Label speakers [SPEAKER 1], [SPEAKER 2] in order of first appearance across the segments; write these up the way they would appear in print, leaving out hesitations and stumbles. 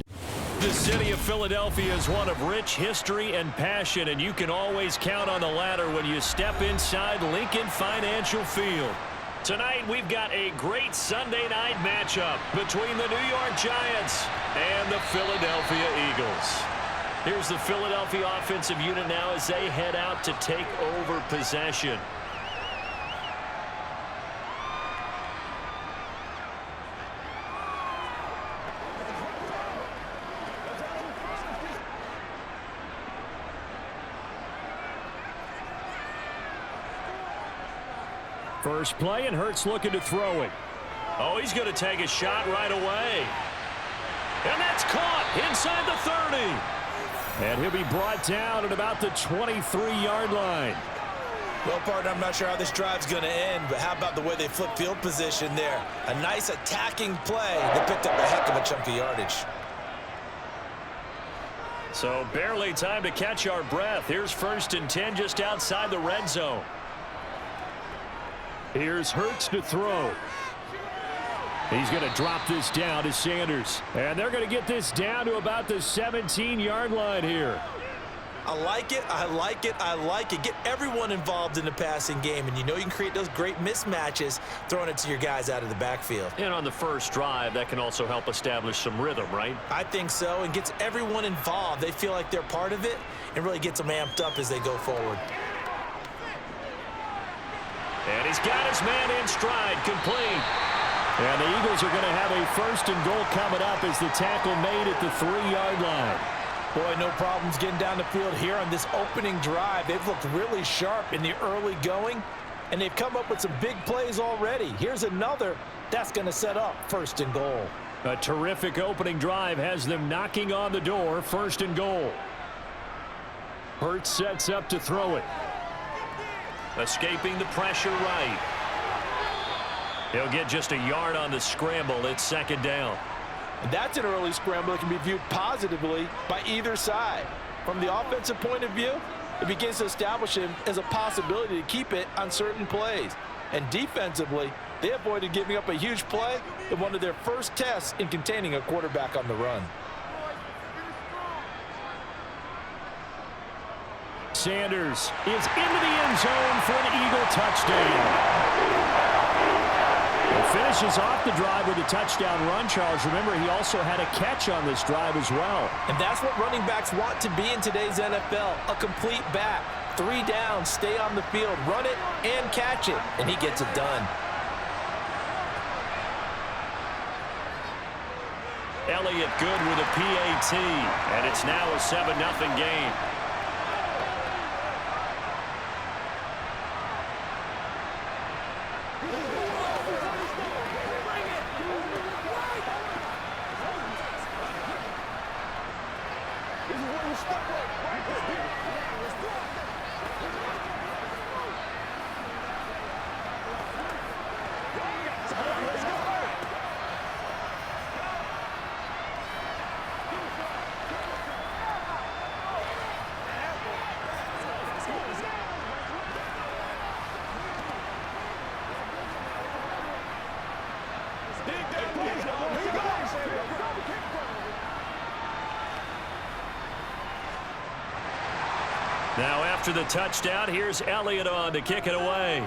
[SPEAKER 1] The city of Philadelphia is one of rich history and passion, and you can always count on the latter when you step inside Lincoln Financial Field. Tonight, we've got a great Sunday night matchup between the New York Giants and the Philadelphia Eagles. Here's the Philadelphia offensive unit now as they head out to take over possession. First play, and Hurts looking to throw it. Oh, he's going to take a shot right away. And that's caught inside the 30. And he'll be brought down at about the 23-yard line.
[SPEAKER 2] Well, partner, I'm not sure how this drive's going to end, but how about the way they flip field position there? A nice attacking play. They picked up a heck of a chunk of yardage.
[SPEAKER 1] So barely time to catch our breath. Here's 1st and 10 just outside the red zone. Here's Hurts to throw. He's going to drop this down to Sanders. And they're going to get this down to about the 17-yard line here.
[SPEAKER 2] I like it. I like it. I like it. Get everyone involved in the passing game. And you know you can create those great mismatches throwing it to your guys out of the backfield.
[SPEAKER 1] And on the first drive, that can also help establish some rhythm, right?
[SPEAKER 2] I think so. And gets everyone involved. They feel like they're part of it and really gets them amped up as they go forward.
[SPEAKER 1] And he's got his man in stride, complete. And the Eagles are going to have a 1st and goal coming up as the tackle made at the 3-yard line.
[SPEAKER 2] Boy, no problems getting down the field here on this opening drive. They've looked really sharp in the early going, and they've come up with some big plays already. Here's another that's going to set up 1st and goal.
[SPEAKER 1] A terrific opening drive has them knocking on the door, 1st and goal. Hurts sets up to throw it. Escaping the pressure right. He'll get just a yard on the scramble. It's 2nd down.
[SPEAKER 3] And that's an early scramble that can be viewed positively by either side. From the offensive point of view, it begins to establish him as a possibility to keep it on certain plays. And defensively, they avoided giving up a huge play in one of their first tests in containing a quarterback on the run.
[SPEAKER 1] Sanders is into the end zone for an Eagle touchdown. He finishes off the drive with a touchdown run, Charles. Remember, he also had a catch on this drive as well.
[SPEAKER 3] And that's what running backs want to be in today's NFL, a complete back. 3 down, stay on the field, run it, and catch it. And he gets it done.
[SPEAKER 1] Elliott good with a PAT, and it's now a 7-0 game. Now after the touchdown, here's Elliott on to kick it away.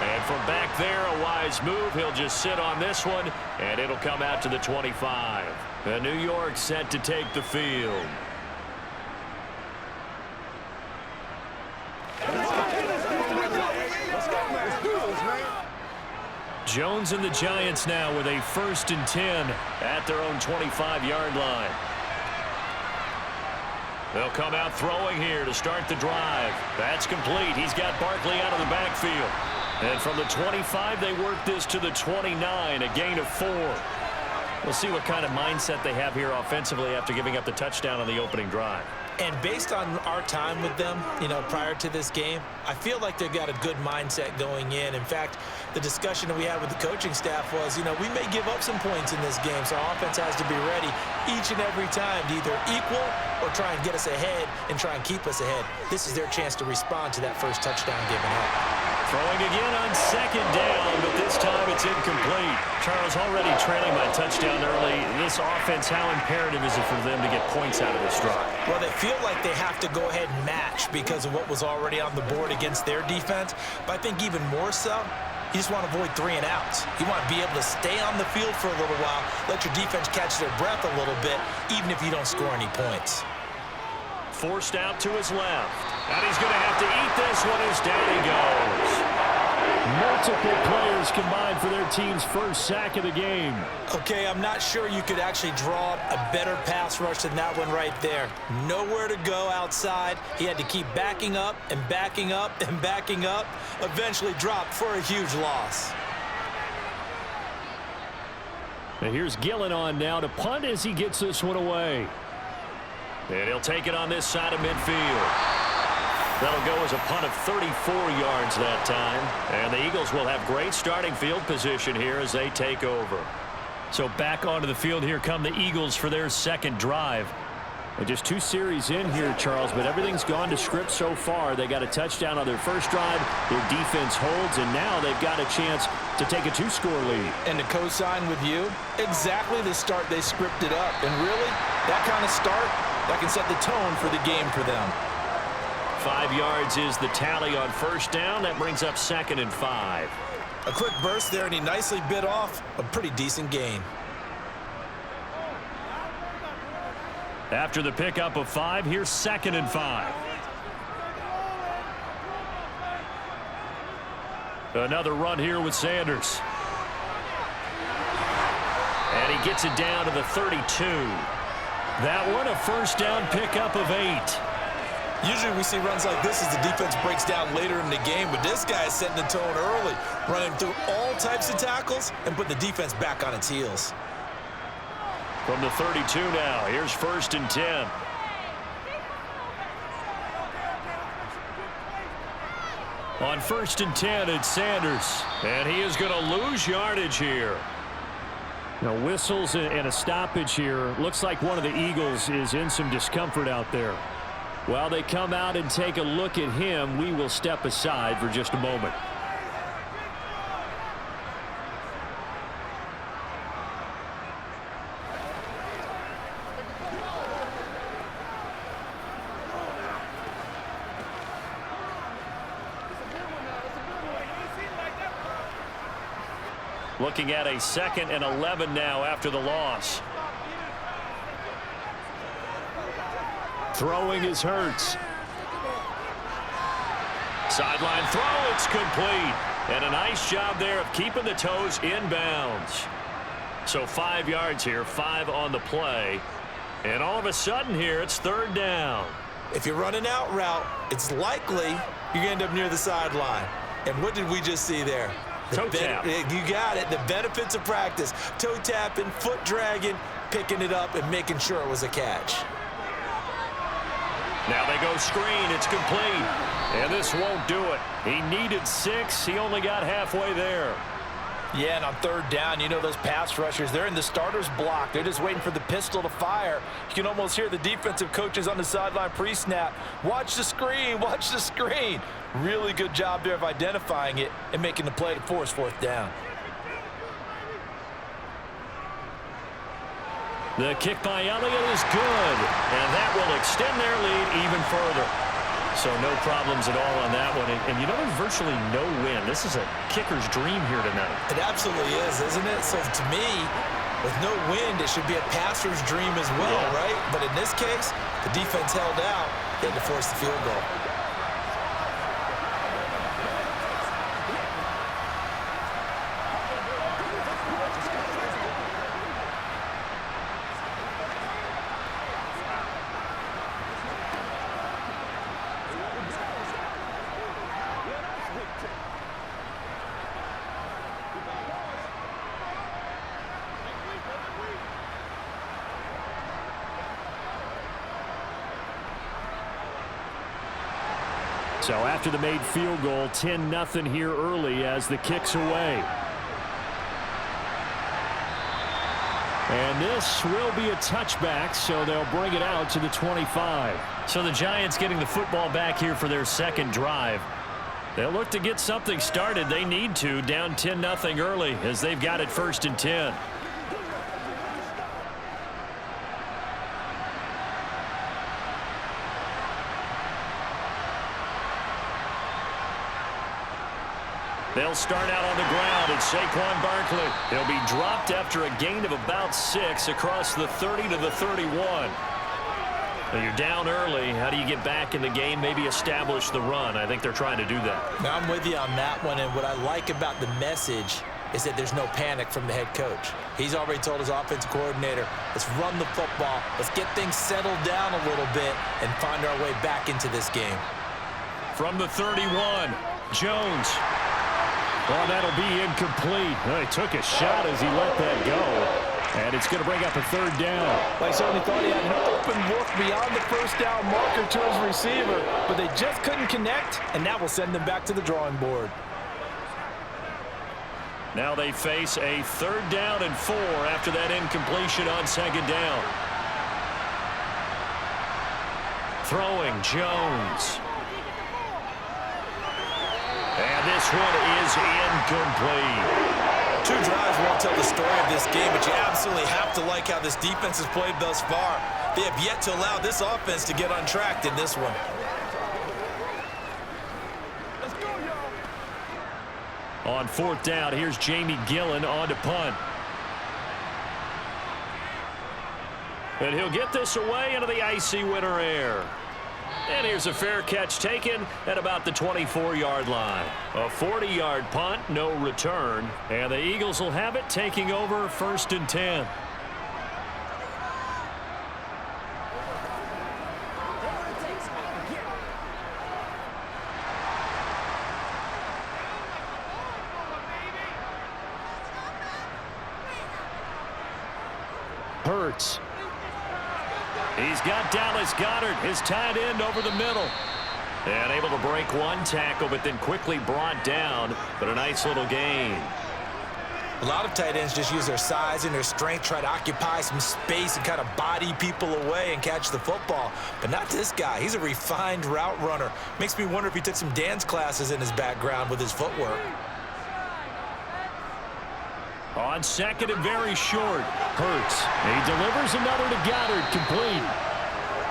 [SPEAKER 1] And from back there, a wise move. He'll just sit on this one, and it'll come out to the 25. The New York set to take the field. Jones and the Giants now with a 1st and 10 at their own 25-yard line. They'll come out throwing here to start the drive. That's complete. He's got Barkley out of the backfield. And from the 25, they work this to the 29, a gain of 4. We'll see what kind of mindset they have here offensively after giving up the touchdown on the opening drive.
[SPEAKER 2] And based on our time with them, you know, prior to this game, I feel like they've got a good mindset going in. In fact, the discussion that we had with the coaching staff was, you know, we may give up some points in this game, so our offense has to be ready each and every time to either equal or try and get us ahead and try and keep us ahead. This is their chance to respond to that first touchdown given up.
[SPEAKER 1] Throwing again on second down, but this time it's incomplete. Charles, already trailing by touchdown early. This offense, how imperative is it for them to get points out of this drive?
[SPEAKER 2] Well, they feel like they have to go ahead and match because of what was already on the board against their defense. But I think even more so, you just want to avoid 3 and outs. You want to be able to stay on the field for a little while, let your defense catch their breath a little bit, even if you don't score any points.
[SPEAKER 1] Forced out to his left. And he's going to have to eat this one as down he goes. Multiple players combined for their team's first sack of the game.
[SPEAKER 2] Okay, I'm not sure you could actually draw a better pass rush than that one right there. Nowhere to go outside. He had to keep backing up and backing up and backing up. Eventually dropped for a huge loss.
[SPEAKER 1] And here's Gillen on now to punt as he gets this one away. And he'll take it on this side of midfield. That'll go as a punt of 34 yards that time. And the Eagles will have great starting field position here as they take over. So back onto the field here come the Eagles for their second drive. And just 2 series in here, Charles, but everything's gone to script so far. They got a touchdown on their first drive. Their defense holds, and now they've got a chance to take a 2-score lead.
[SPEAKER 3] And to co-sign with you, exactly the start they scripted up. And really, that kind of start, that can set the tone for the game for them.
[SPEAKER 1] 5 yards is the tally on first down. That brings up 2nd and 5.
[SPEAKER 2] A quick burst there, and he nicely bit off a pretty decent gain.
[SPEAKER 1] After the pickup of 5, here's 2nd and 5. Another run here with Sanders. And he gets it down to the 32. That one, a first down pickup of 8.
[SPEAKER 2] Usually we see runs like this as the defense breaks down later in the game, but this guy is setting the tone early, running through all types of tackles and put the defense back on its heels.
[SPEAKER 1] From the 32 now, here's 1st and 10. On 1st and 10, it's Sanders, and he is going to lose yardage here. Now, whistles and a stoppage here. Looks like one of the Eagles is in some discomfort out there. While they come out and take a look at him, we will step aside for just a moment. Looking at a 2nd and 11 now after the loss. Throwing is Hurts. Sideline throw, it's complete. And a nice job there of keeping the toes in bounds. So 5 yards here, 5 on the play. And all of a sudden here, it's 3rd down.
[SPEAKER 2] If you're running out route, it's likely you're going to end up near the sideline. And what did we just see there?
[SPEAKER 1] Toe tap.
[SPEAKER 2] You got it. The benefits of practice. Toe tapping, foot dragging, picking it up, and making sure it was a catch.
[SPEAKER 1] Now they go screen. It's complete. And this won't do it. He needed 6. He only got halfway there.
[SPEAKER 3] Yeah, and on 3rd down, you know those pass rushers, they're in the starter's block. They're just waiting for the pistol to fire. You can almost hear the defensive coaches on the sideline pre-snap. Watch the screen, watch the screen. Really good job there of identifying it and making the play to force 4th down.
[SPEAKER 1] The kick by Elliott is good, and that will extend their lead even further. So no problems at all on that one. And you know, there's virtually no win. This is a kicker's dream here tonight.
[SPEAKER 2] It absolutely is, isn't it? So to me, with no wind, it should be a passer's dream as well, right? But in this case, the defense held out. They had to force the field goal.
[SPEAKER 1] So after the made field goal, 10-0 here early as the kick's away. And this will be a touchback, so they'll bring it out to the 25. So the Giants getting the football back here for their second drive. They'll look to get something started. They need to, down 10-0 early as they've got it 1st and 10. They'll start out on the ground. It's Saquon Barkley. He'll be dropped after a gain of about 6 across the 30 to the 31. Now you're down early. How do you get back in the game, maybe establish the run? I think they're trying to do that.
[SPEAKER 2] Now, I'm with you on that one, and what I like about the message is that there's no panic from the head coach. He's already told his offensive coordinator, let's run the football, let's get things settled down a little bit and find our way back into this game.
[SPEAKER 1] From the 31, Jones. Well, that'll be incomplete. Well, he took a shot as he let that go. And it's going to bring up a 3rd down.
[SPEAKER 3] I certainly thought he had an open look beyond the 1st down marker to his receiver, but they just couldn't connect, and that will send them back to the drawing board.
[SPEAKER 1] Now they face a 3rd down and 4 after that incompletion on 2nd down. Throwing Jones. And this one is incomplete.
[SPEAKER 2] 2 drives won't tell the story of this game, but you absolutely have to like how this defense has played thus far. They have yet to allow this offense to get untracked in this one.
[SPEAKER 3] Let's go, y'all.
[SPEAKER 1] On 4th down, here's Jamie Gillen on to punt. And he'll get this away into the icy winter air. And here's a fair catch taken at about the 24-yard line. A 40-yard punt, no return. And the Eagles will have it, taking over 1st and 10. Hurts. He's got Dallas Goedert, his tight end, over the middle. And able to break one tackle, but then quickly brought down. But a nice little gain.
[SPEAKER 2] A lot of tight ends just use their size and their strength, try to occupy some space and kind of body people away and catch the football. But not this guy. He's a refined route runner. Makes me wonder if he took some dance classes in his background with his footwork.
[SPEAKER 1] On 2nd and very short, Hurts. He delivers another to Goddard, complete.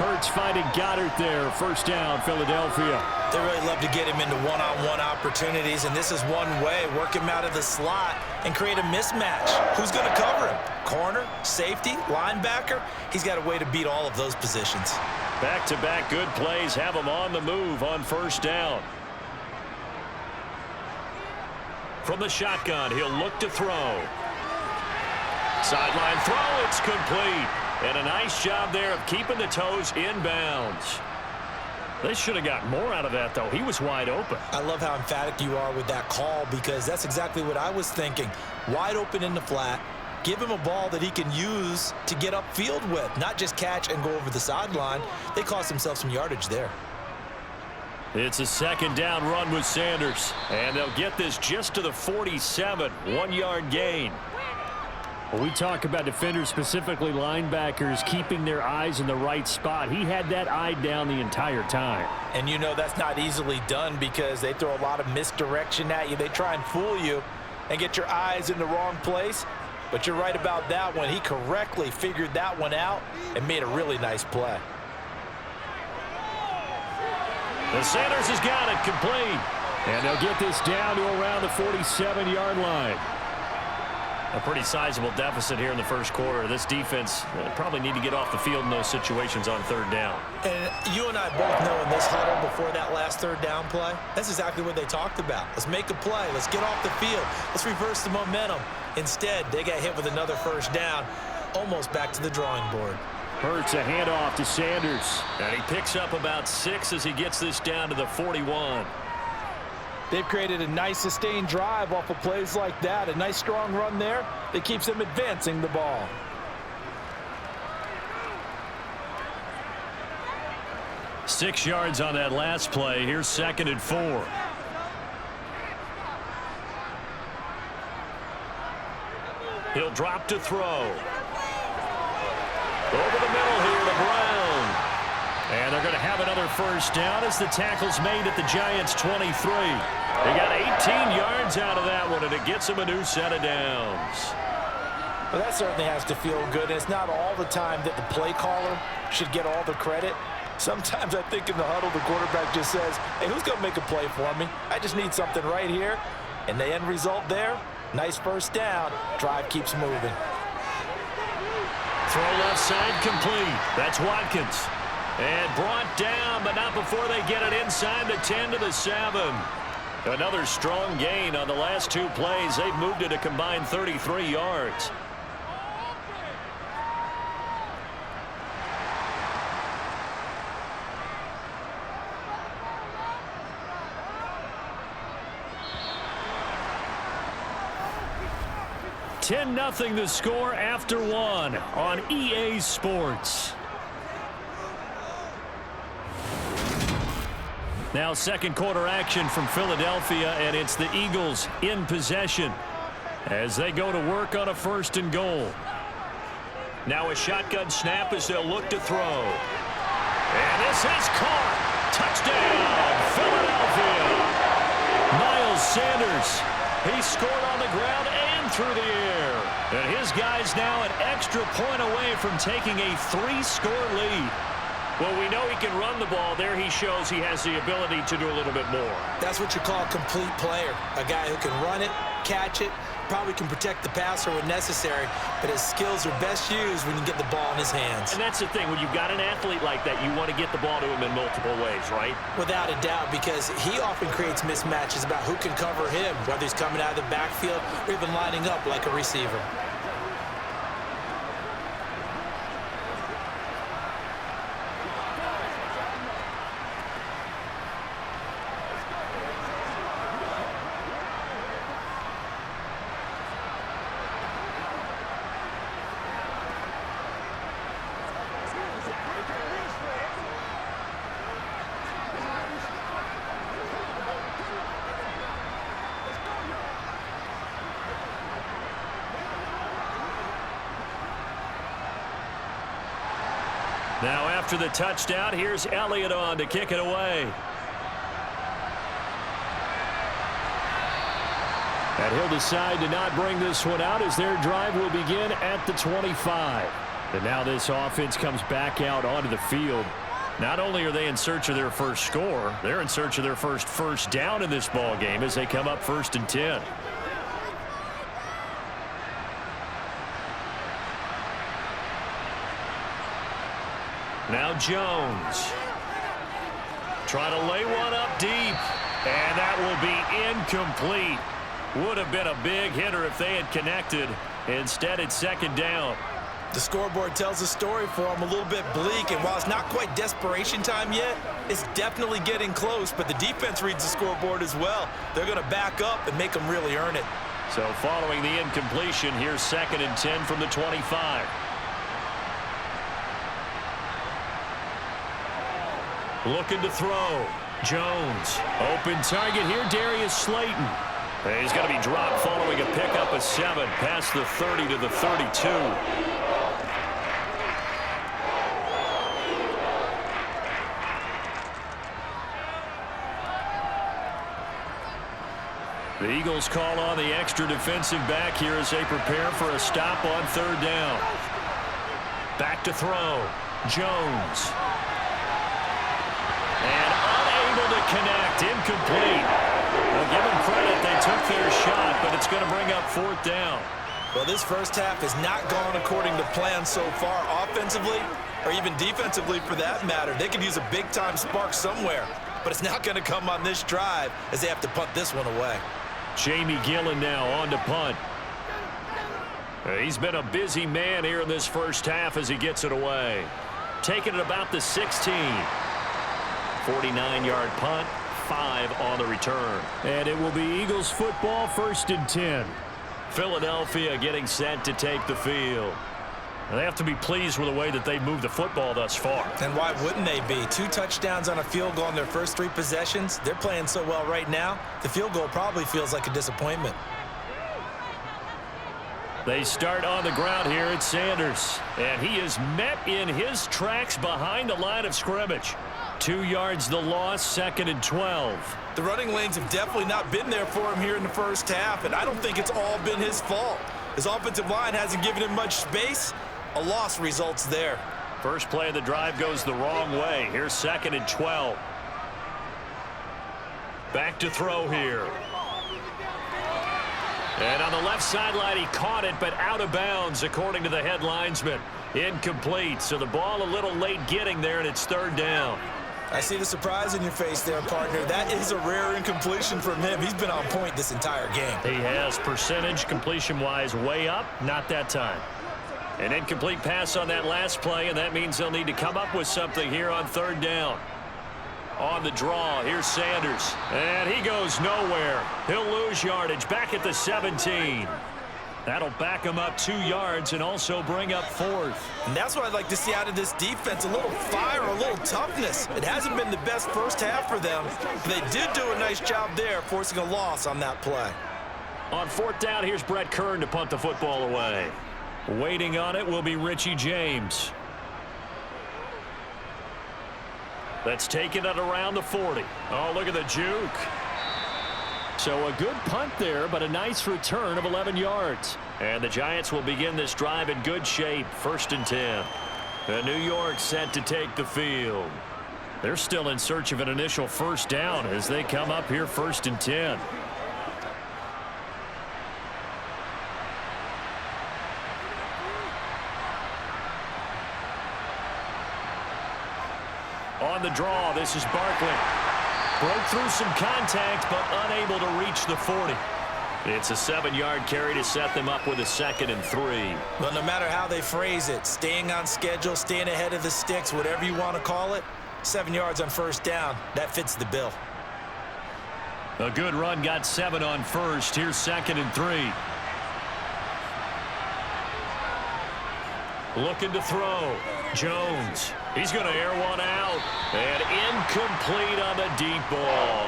[SPEAKER 1] Hurts finding Goddard there, 1st down, Philadelphia.
[SPEAKER 2] They really love to get him into one-on-one opportunities, and this is one way. Work him out of the slot and create a mismatch. Who's going to cover him? Corner, safety, linebacker? He's got a way to beat all of those positions.
[SPEAKER 1] Back-to-back good plays have him on the move on 1st down. From the shotgun, he'll look to throw. Sideline throw, it's complete. And a nice job there of keeping the toes inbounds. They should have got more out of that, though. He was wide open.
[SPEAKER 2] I love how emphatic you are with that call, because that's exactly what I was thinking. Wide open in the flat. Give him a ball that he can use to get upfield with, not just catch and go over the sideline. They cost themselves some yardage there.
[SPEAKER 1] It's a 2nd down run with Sanders. And they'll get this just to the 47, 1-yard gain.
[SPEAKER 4] When we talk about defenders, specifically linebackers, keeping their eyes in the right spot, he had that eye down the entire time.
[SPEAKER 3] And you know that's not easily done because they throw a lot of misdirection at you. They try and fool you and get your eyes in the wrong place. But you're right about that one. He correctly figured that one out and made a really nice play.
[SPEAKER 1] The Sanders has got it, complete.
[SPEAKER 4] And they'll get this down to around the 47-yard line.
[SPEAKER 1] A pretty sizable deficit here in the 1st quarter. This defense probably need to get off the field in those situations on 3rd down.
[SPEAKER 2] And you and I both know in this huddle before that last 3rd down play, that's exactly what they talked about. Let's make a play. Let's get off the field. Let's reverse the momentum. Instead, they got hit with another 1st down, almost back to the drawing board.
[SPEAKER 4] Hurts a handoff to Sanders.
[SPEAKER 1] And he picks up about 6 as he gets this down to the 41.
[SPEAKER 3] They've created a nice sustained drive off of plays like that. A nice strong run there that keeps them advancing the ball.
[SPEAKER 1] Six yards on that last play. Here's 2nd and 4. He'll drop to throw. Over the middle here to Brown. And they're going to have another first down as the tackle's made at the Giants' 23. They got 18 yards out of that one, and it gets them a new set of downs.
[SPEAKER 2] Well, that certainly has to feel good. It's not all the time that the play caller should get all the credit. Sometimes I think in the huddle, the quarterback just says, hey, who's going to make a play for me? I just need something right here. And the end result there, nice first down. Drive keeps moving.
[SPEAKER 1] Throw left side complete. That's Watkins. And brought down, but not before they get it inside the 10 to the 7. Another strong gain on the last two plays. They've moved it a combined 33 yards. $10-0 the score after one on EA Sports. Now second quarter action from Philadelphia, and it's the Eagles in possession as they go to work on a 1st and goal. Now a shotgun snap as they'll look to throw. And this is caught. Touchdown, Philadelphia. Miles Sanders, he scored on the ground and through the air. And his guy's now an extra point away from taking a 3-score lead. Well, we know he can run the ball. There he shows he has the ability to do a little bit more.
[SPEAKER 2] That's what you call a complete player. A guy who can run it, catch it, probably can protect the passer when necessary, but his skills are best used when you get the ball in his hands.
[SPEAKER 1] And that's the thing. When you've got an athlete like that, you want to get the ball to him in multiple ways, right?
[SPEAKER 2] Without a doubt, because he often creates mismatches about who can cover him, whether he's coming out of the backfield or even lining up like a receiver.
[SPEAKER 1] Now after the touchdown, here's Elliott on to kick it away. And he'll decide to not bring this one out as their drive will begin at the 25. And now this offense comes back out onto the field. Not only are they in search of their first score, they're in search of their first down in this ball game as they come up 1st and 10. Now Jones. Trying to lay one up deep. And that will be incomplete. Would have been a big hitter if they had connected. Instead, it's 2nd down.
[SPEAKER 2] The scoreboard tells a story for him, a little bit bleak, and while it's not quite desperation time yet, it's definitely getting close, but the defense reads the scoreboard as well. They're going to back up and make them really earn it.
[SPEAKER 1] So following the incompletion, here's 2nd and 10 from the 25. Looking to throw. Jones. Open target here, Darius Slayton. He's going to be dropped following a pickup of 7 past the 30 to the 32. The Eagles call on the extra defensive back here as they prepare for a stop on 3rd down. Back to throw. Jones. And unable to connect. Incomplete. Well, give them credit. They took their shot, but it's going to bring up 4th down.
[SPEAKER 2] Well, this first half has not gone according to plan so far offensively or even defensively for that matter. They could use a big-time spark somewhere, but it's not going to come on this drive as they have to punt this one away.
[SPEAKER 1] Jamie Gillen now on to punt. He's been a busy man here in this first half as he gets it away. Taking it about the 16. 49-yard punt, 5 on the return. And it will be Eagles football, 1st and 10. Philadelphia getting set to take the field. They have to be pleased with the way that they've moved the football thus far.
[SPEAKER 2] And why wouldn't they be? 2 touchdowns on a field goal in their first 3 possessions. They're playing so well right now, the field goal probably feels like a disappointment.
[SPEAKER 1] They start on the ground here at Sanders. And he is met in his tracks behind the line of scrimmage. 2 yards the loss, 2nd and 12.
[SPEAKER 2] The running lanes have definitely not been there for him here in the first half, and I don't think it's all been his fault. His offensive line hasn't given him much space. A loss results there.
[SPEAKER 1] First play of the drive goes the wrong way. Here's 2nd and 12. Back to throw here. And on the left sideline, he caught it, but out of bounds, according to the head linesman. Incomplete, so the ball a little late getting there, and it's 3rd down.
[SPEAKER 2] I see the surprise in your face there, partner. That is a rare incompletion from him. He's been on point this entire game.
[SPEAKER 1] He has percentage completion-wise way up, not that time. An incomplete pass on that last play, and that means they'll need to come up with something here on 3rd down. On the draw, here's Sanders. And he goes nowhere. He'll lose yardage back at the 17. That'll back him up 2 yards and also bring up 4th.
[SPEAKER 2] And that's what I'd like to see out of this defense, a little fire, a little toughness. It hasn't been the best first half for them, but they did do a nice job there, forcing a loss on that play.
[SPEAKER 1] On 4th down, here's Brett Kern to punt the football away. Waiting on it will be Richie James. That's taken at around the 40. Oh, look at the juke. So a good punt there, but a nice return of 11 yards. And the Giants will begin this drive in good shape, 1st and 10. And New York set to take the field. They're still in search of an initial first down as they come up here 1st and 10. On the draw, this is Barkley. Broke through some contact, but unable to reach the 40. It's a 7-yard carry to set them up with a 2nd and 3.
[SPEAKER 2] Well, no matter how they phrase it, staying on schedule, staying ahead of the sticks, whatever you want to call it, 7 yards on 1st down, that fits the bill.
[SPEAKER 1] A good run got 7 on 1st. Here's 2nd and 3. Looking to throw. Jones. He's going to air one out. And incomplete on the deep ball.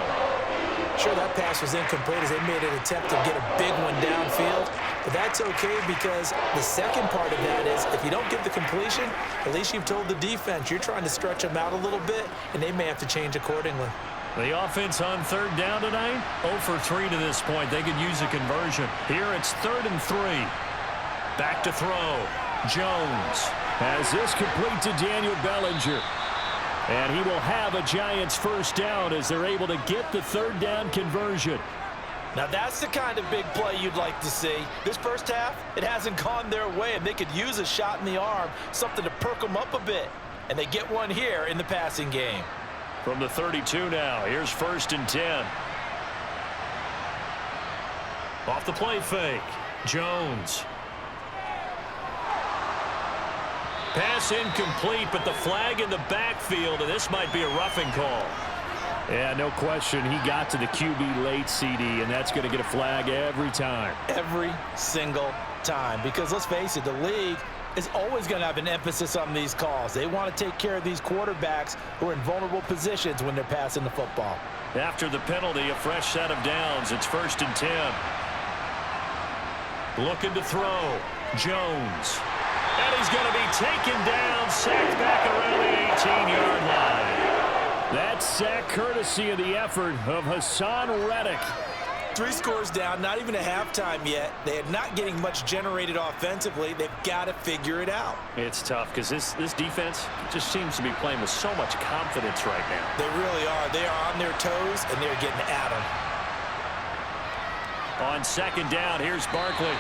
[SPEAKER 2] Sure, that pass was incomplete as they made an attempt to get a big one downfield. But that's okay because the second part of that is if you don't get the completion, at least you've told the defense you're trying to stretch them out a little bit, and they may have to change accordingly.
[SPEAKER 1] The offense on 3rd down tonight, 0 for 3 to this point. They could use a conversion. Here it's 3rd and 3. Back to throw. Jones has this complete to Daniel Bellinger. And he will have a Giants first down as they're able to get the 3rd down conversion.
[SPEAKER 3] Now that's the kind of big play you'd like to see. This first half, it hasn't gone their way, and they could use a shot in the arm, something to perk them up a bit. And they get one here in the passing game.
[SPEAKER 1] From the 32 now, here's 1st and 10. Off the play fake, Jones. Pass incomplete, but the flag in the backfield, and this might be a roughing call.
[SPEAKER 4] Yeah, no question. He got to the QB late, CD, and that's going to get a flag every time.
[SPEAKER 3] Every single time. Because let's face it, the league is always going to have an emphasis on these calls. They want to take care of these quarterbacks who are in vulnerable positions when they're passing the football.
[SPEAKER 1] After the penalty, a fresh set of downs. It's 1st and 10. Looking to throw. Jones. And he's going to be taken down, sacked back around the 18-yard line.
[SPEAKER 4] That sack courtesy of the effort of Hassan Reddick.
[SPEAKER 2] 3 scores down, not even a halftime yet. They are not getting much generated offensively. They've got to figure it out.
[SPEAKER 1] It's tough because this defense just seems to be playing with so much confidence right now.
[SPEAKER 2] They really are. They are on their toes, and they're getting at them.
[SPEAKER 1] On 2nd down, here's Barkley.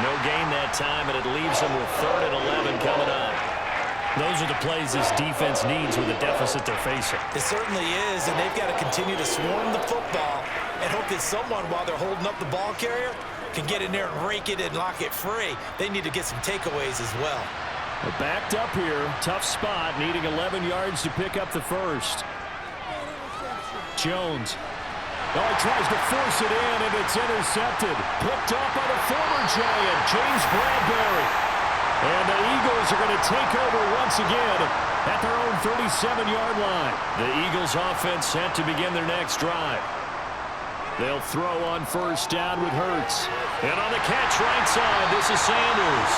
[SPEAKER 1] No gain that time, and it leaves them with 3rd and 11 coming up. Those are the plays this defense needs with the deficit they're facing.
[SPEAKER 2] It certainly is, and they've got to continue to swarm the football and hope that someone, while they're holding up the ball carrier, can get in there and rake it and lock it free. They need to get some takeaways as well.
[SPEAKER 4] They're backed up here. Tough spot, needing 11 yards to pick up the first. Jones. Oh, he tries to force it in, and it's intercepted. Picked up by the former Giant, James Bradbury. And the Eagles are going to take over once again at their own 37-yard line.
[SPEAKER 1] The Eagles offense set to begin their next drive. They'll throw on first down with Hurts. And on the catch right side, this is Sanders.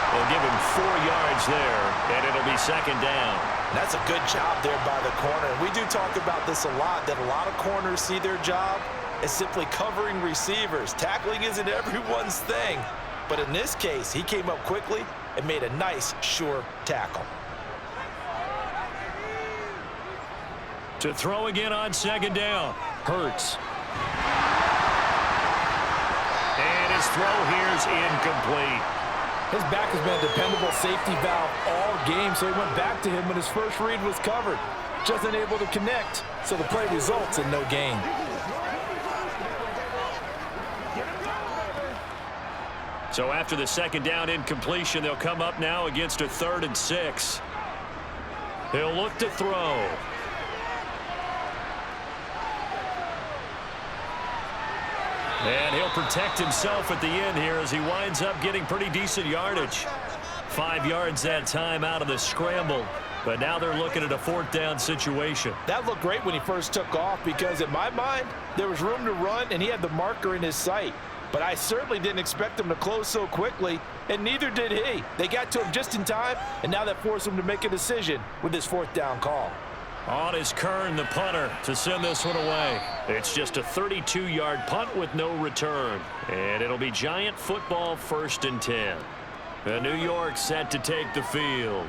[SPEAKER 1] They'll give him 4 yards there, and it'll be second down.
[SPEAKER 2] That's a good job there by the corner. We do talk about this a lot, that a lot of corners see their job as simply covering receivers. Tackling isn't everyone's thing. But in this case, he came up quickly and made a nice, sure tackle.
[SPEAKER 1] To throw again on second down. Hurts. And his throw here's incomplete.
[SPEAKER 3] His back has been a dependable safety valve all game, so he went back to him when his first read was covered. Just unable to connect, so the play results in no gain.
[SPEAKER 1] So after the second down incompletion, they'll come up now against a 3rd and 6. He'll look to throw. And he'll protect himself at the end here as he winds up getting pretty decent yardage. 5 yards that time out of the scramble. But now they're looking at a 4th down situation.
[SPEAKER 3] That looked great when he first took off because in my mind, there was room to run and he had the marker in his sight. But I certainly didn't expect him to close so quickly, and neither did he. They got to him just in time, and now that forced him to make a decision with his 4th down call.
[SPEAKER 1] On is Kern, the punter, to send this one away. It's just a 32-yard punt with no return. And it'll be Giant football 1st and 10. The New York set to take the field.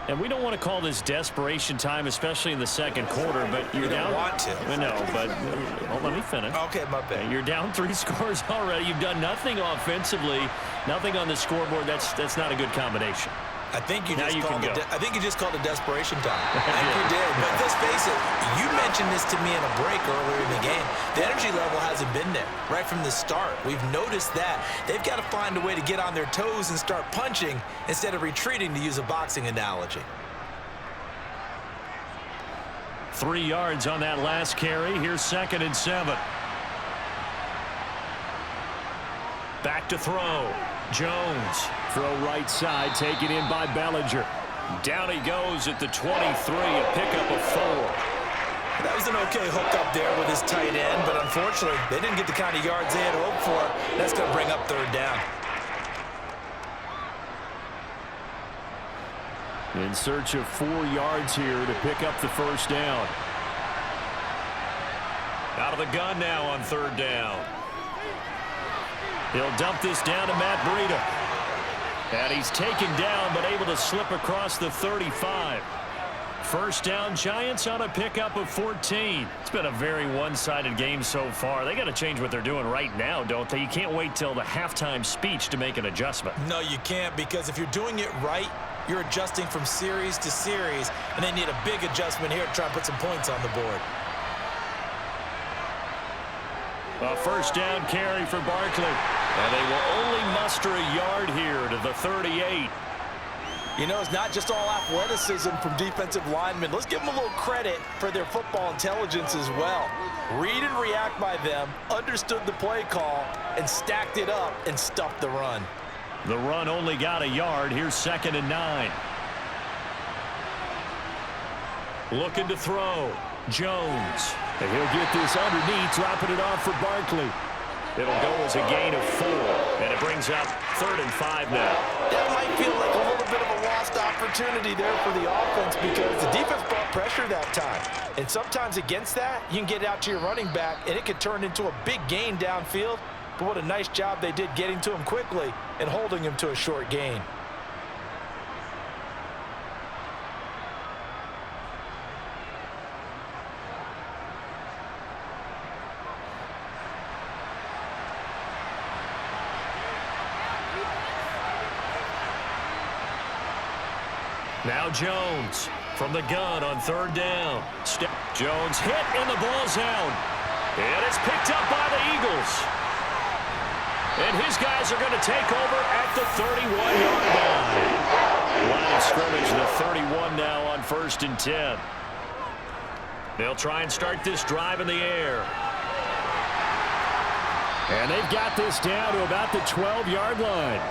[SPEAKER 1] And we don't want to call this desperation time, especially in the second quarter, but you're down.
[SPEAKER 2] You don't want to.
[SPEAKER 1] I know, but let me finish.
[SPEAKER 2] Okay, my bad.
[SPEAKER 1] You're down 3 scores already. You've done nothing offensively, nothing on the scoreboard. That's not a good combination.
[SPEAKER 2] I think you
[SPEAKER 1] Now
[SPEAKER 2] just
[SPEAKER 1] you
[SPEAKER 2] called
[SPEAKER 1] can
[SPEAKER 2] it.
[SPEAKER 1] go.
[SPEAKER 2] I think you just called it desperation time. I think you did. But let's face it. You mentioned this to me in a break earlier in the game. The energy level hasn't been there right from the start. We've noticed that they've got to find a way to get on their toes and start punching instead of retreating, to use a boxing analogy.
[SPEAKER 1] 3 yards on that last carry. Here's 2nd and 7. Back to throw. Jones. Throw right side, taken in by Bellinger. Down he goes at the 23, a pickup of 4.
[SPEAKER 2] That was an okay hook up there with his tight end, but unfortunately, they didn't get the kind of yards they had hoped for. That's going to bring up 3rd down.
[SPEAKER 1] In search of 4 yards here to pick up the 1st down. Out of the gun now on 3rd down. He'll dump this down to Matt Breida. And he's taken down, but able to slip across the 35. 1st down, Giants on a pickup of 14. It's been a very one-sided game so far. They got to change what they're doing right now, don't they? You can't wait till the halftime speech to make an adjustment.
[SPEAKER 2] No, you can't, because if you're doing it right, you're adjusting from series to series, and they need a big adjustment here to try and put some points on the board.
[SPEAKER 1] A 1st down carry for Barkley. And they will only muster a yard here to the 38.
[SPEAKER 3] You know, it's not just all athleticism from defensive linemen. Let's give them a little credit for their football intelligence as well. Read and react by them, understood the play call, and stacked it up and stuffed the run.
[SPEAKER 1] The run only got a yard. Here's 2nd and 9. Looking to throw. Jones. And he'll get this underneath, dropping it off for Barkley. It'll go as a gain of 4, and it brings up 3rd and 5 now.
[SPEAKER 3] That might feel like a little bit of a lost opportunity there for the offense because the defense brought pressure that time. And sometimes against that, you can get out to your running back, and it could turn into a big gain downfield. But what a nice job they did getting to him quickly and holding him to a short gain.
[SPEAKER 1] Now Jones from the gun on 3rd down. Jones hit and the ball's out. And it's picked up by the Eagles. And his guys are going to take over at the 31-yard line. Line of scrimmage, the 31 now on 1st and 10. They'll try and start this drive in the air. And they've got this down to about the 12-yard line.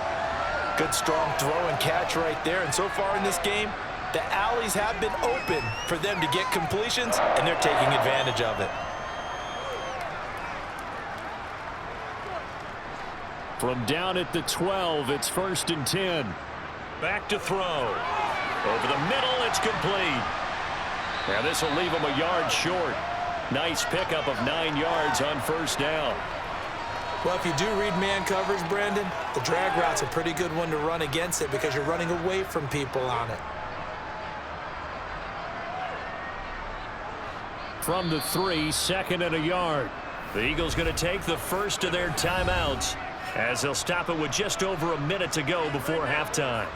[SPEAKER 3] Good strong throw and catch right there. And so far in this game, the alleys have been open for them to get completions, and they're taking advantage of it.
[SPEAKER 4] From down at the 12, it's 1st and 10.
[SPEAKER 1] Back to throw. Over the middle, it's complete. Now this will leave him a yard short. Nice pickup of 9 yards on 1st down.
[SPEAKER 2] Well, if you do read man coverage, Brandon, the drag route's a pretty good one to run against it because you're running away from people on it.
[SPEAKER 1] From the 3, 2nd and a yard. The Eagles going to take the first of their timeouts as they'll stop it with just over a minute to go before halftime.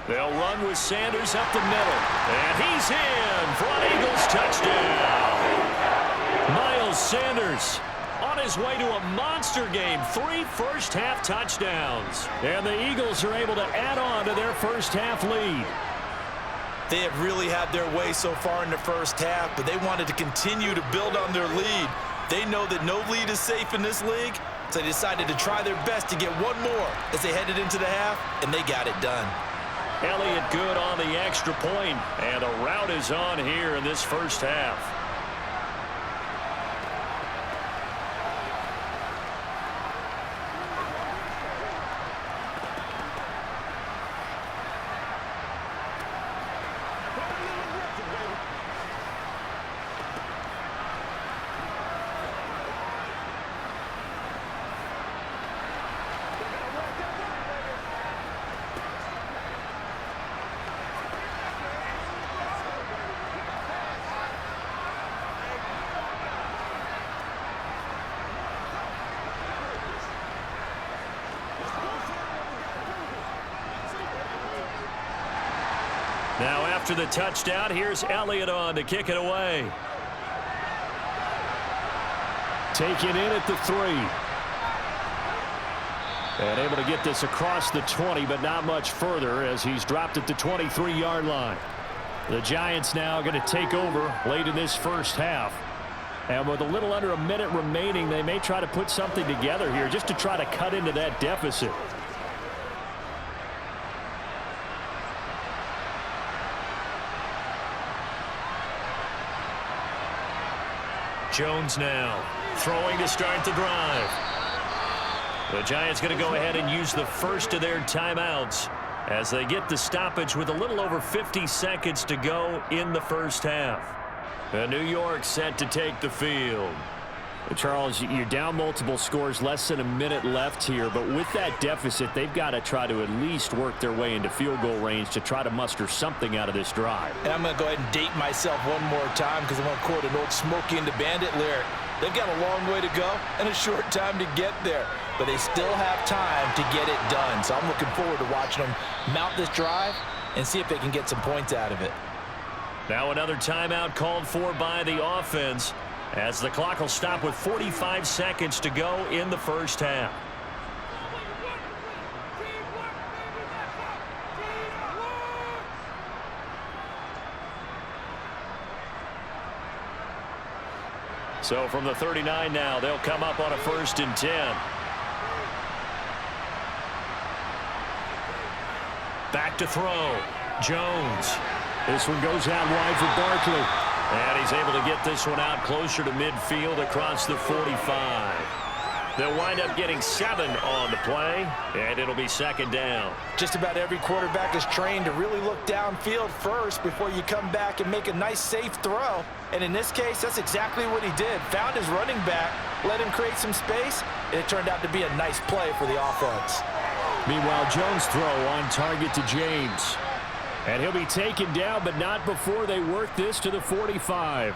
[SPEAKER 1] They'll run with Sanders up the middle. And he's in for an Eagles touchdown. Miles Sanders on his way to a monster game. 3 first-half touchdowns. And the Eagles are able to add on to their first-half lead.
[SPEAKER 2] They have really had their way so far in the first half, but they wanted to continue to build on their lead. They know that no lead is safe in this league, so they decided to try their best to get one more as they headed into the half, and they got it done.
[SPEAKER 1] Elliott good on the extra point, and a rout is on here in this first half. Now after the touchdown, here's Elliott on to kick it away.
[SPEAKER 4] Taken in at the 3. And able to get this across the 20, but not much further as he's dropped at the 23-yard line. The Giants now going to take over late in this first half. And with a little under a minute remaining, they may try to put something together here just to try to cut into that deficit.
[SPEAKER 1] Jones now throwing to start the drive. The Giants going to go ahead and use the first of their timeouts as they get the stoppage with a little over 50 seconds to go in the first half. And New York set to take the field.
[SPEAKER 4] Charles, you're down multiple scores, less than a minute left here, but with that deficit, they've got to try to at least work their way into field goal range to try to muster something out of this drive.
[SPEAKER 2] And I'm going to go ahead and date myself one more time because I'm going to quote an old Smokey and the Bandit lyric. They've got a long way to go and a short time to get there, but they still have time to get it done. So I'm looking forward to watching them mount this drive and see if they can get some points out of it.
[SPEAKER 1] Now another timeout called for by the offense, as the clock will stop with 45 seconds to go in the first half. So from the 39 now, they'll come up on a 1st and 10. Back to throw. Jones.
[SPEAKER 4] This one goes out wide for Barkley.
[SPEAKER 1] And he's able to get this one out closer to midfield across the 45. They'll wind up getting 7 on the play, and it'll be 2nd down.
[SPEAKER 2] Just about every quarterback is trained to really look downfield first before you come back and make a nice, safe throw. And in this case, that's exactly what he did. Found his running back, let him create some space, and it turned out to be a nice play for the offense.
[SPEAKER 4] Meanwhile, Jones' throw on target to James. And he'll be taken down, but not before they work this to the 45.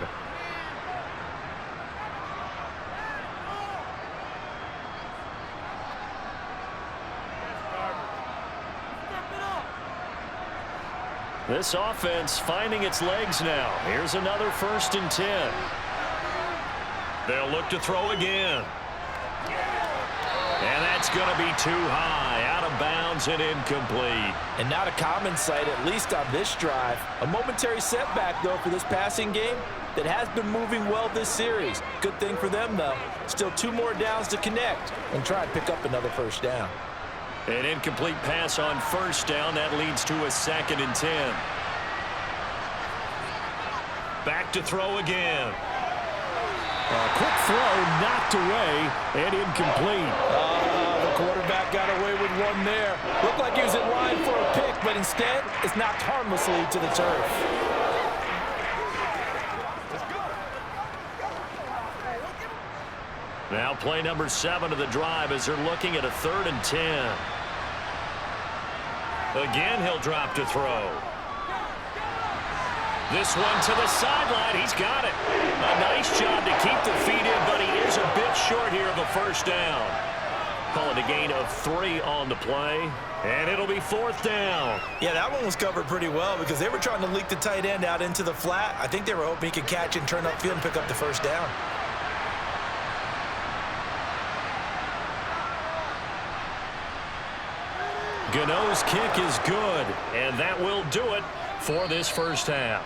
[SPEAKER 1] This offense finding its legs now. Here's another 1st and 10. They'll look to throw again. And that That's going to be too high, out of bounds and incomplete.
[SPEAKER 3] And not a common sight, at least on this drive. A momentary setback, though, for this passing game that has been moving well this series. Good thing for them, though. Still 2 more downs to connect and try and pick up another first down.
[SPEAKER 1] An incomplete pass on first down. That leads to a 2nd and 10. Back to throw again.
[SPEAKER 4] A quick throw knocked away and incomplete.
[SPEAKER 3] The quarterback got away with one there. Looked like he was in line for a pick, but instead it's knocked harmlessly to the turf.
[SPEAKER 1] Now play number 7 of the drive as they're looking at a 3rd and 10. Again, he'll drop to throw. This one to the sideline. He's got it. A nice job to keep the feet in, but he is a bit short here of a first down. Call it a gain of 3 on the play, and it'll be 4th down.
[SPEAKER 2] Yeah, that one was covered pretty well because they were trying to leak the tight end out into the flat. I think they were hoping he could catch it and turn upfield and pick up the first down.
[SPEAKER 1] Gano's kick is good, and that will do it for this first half.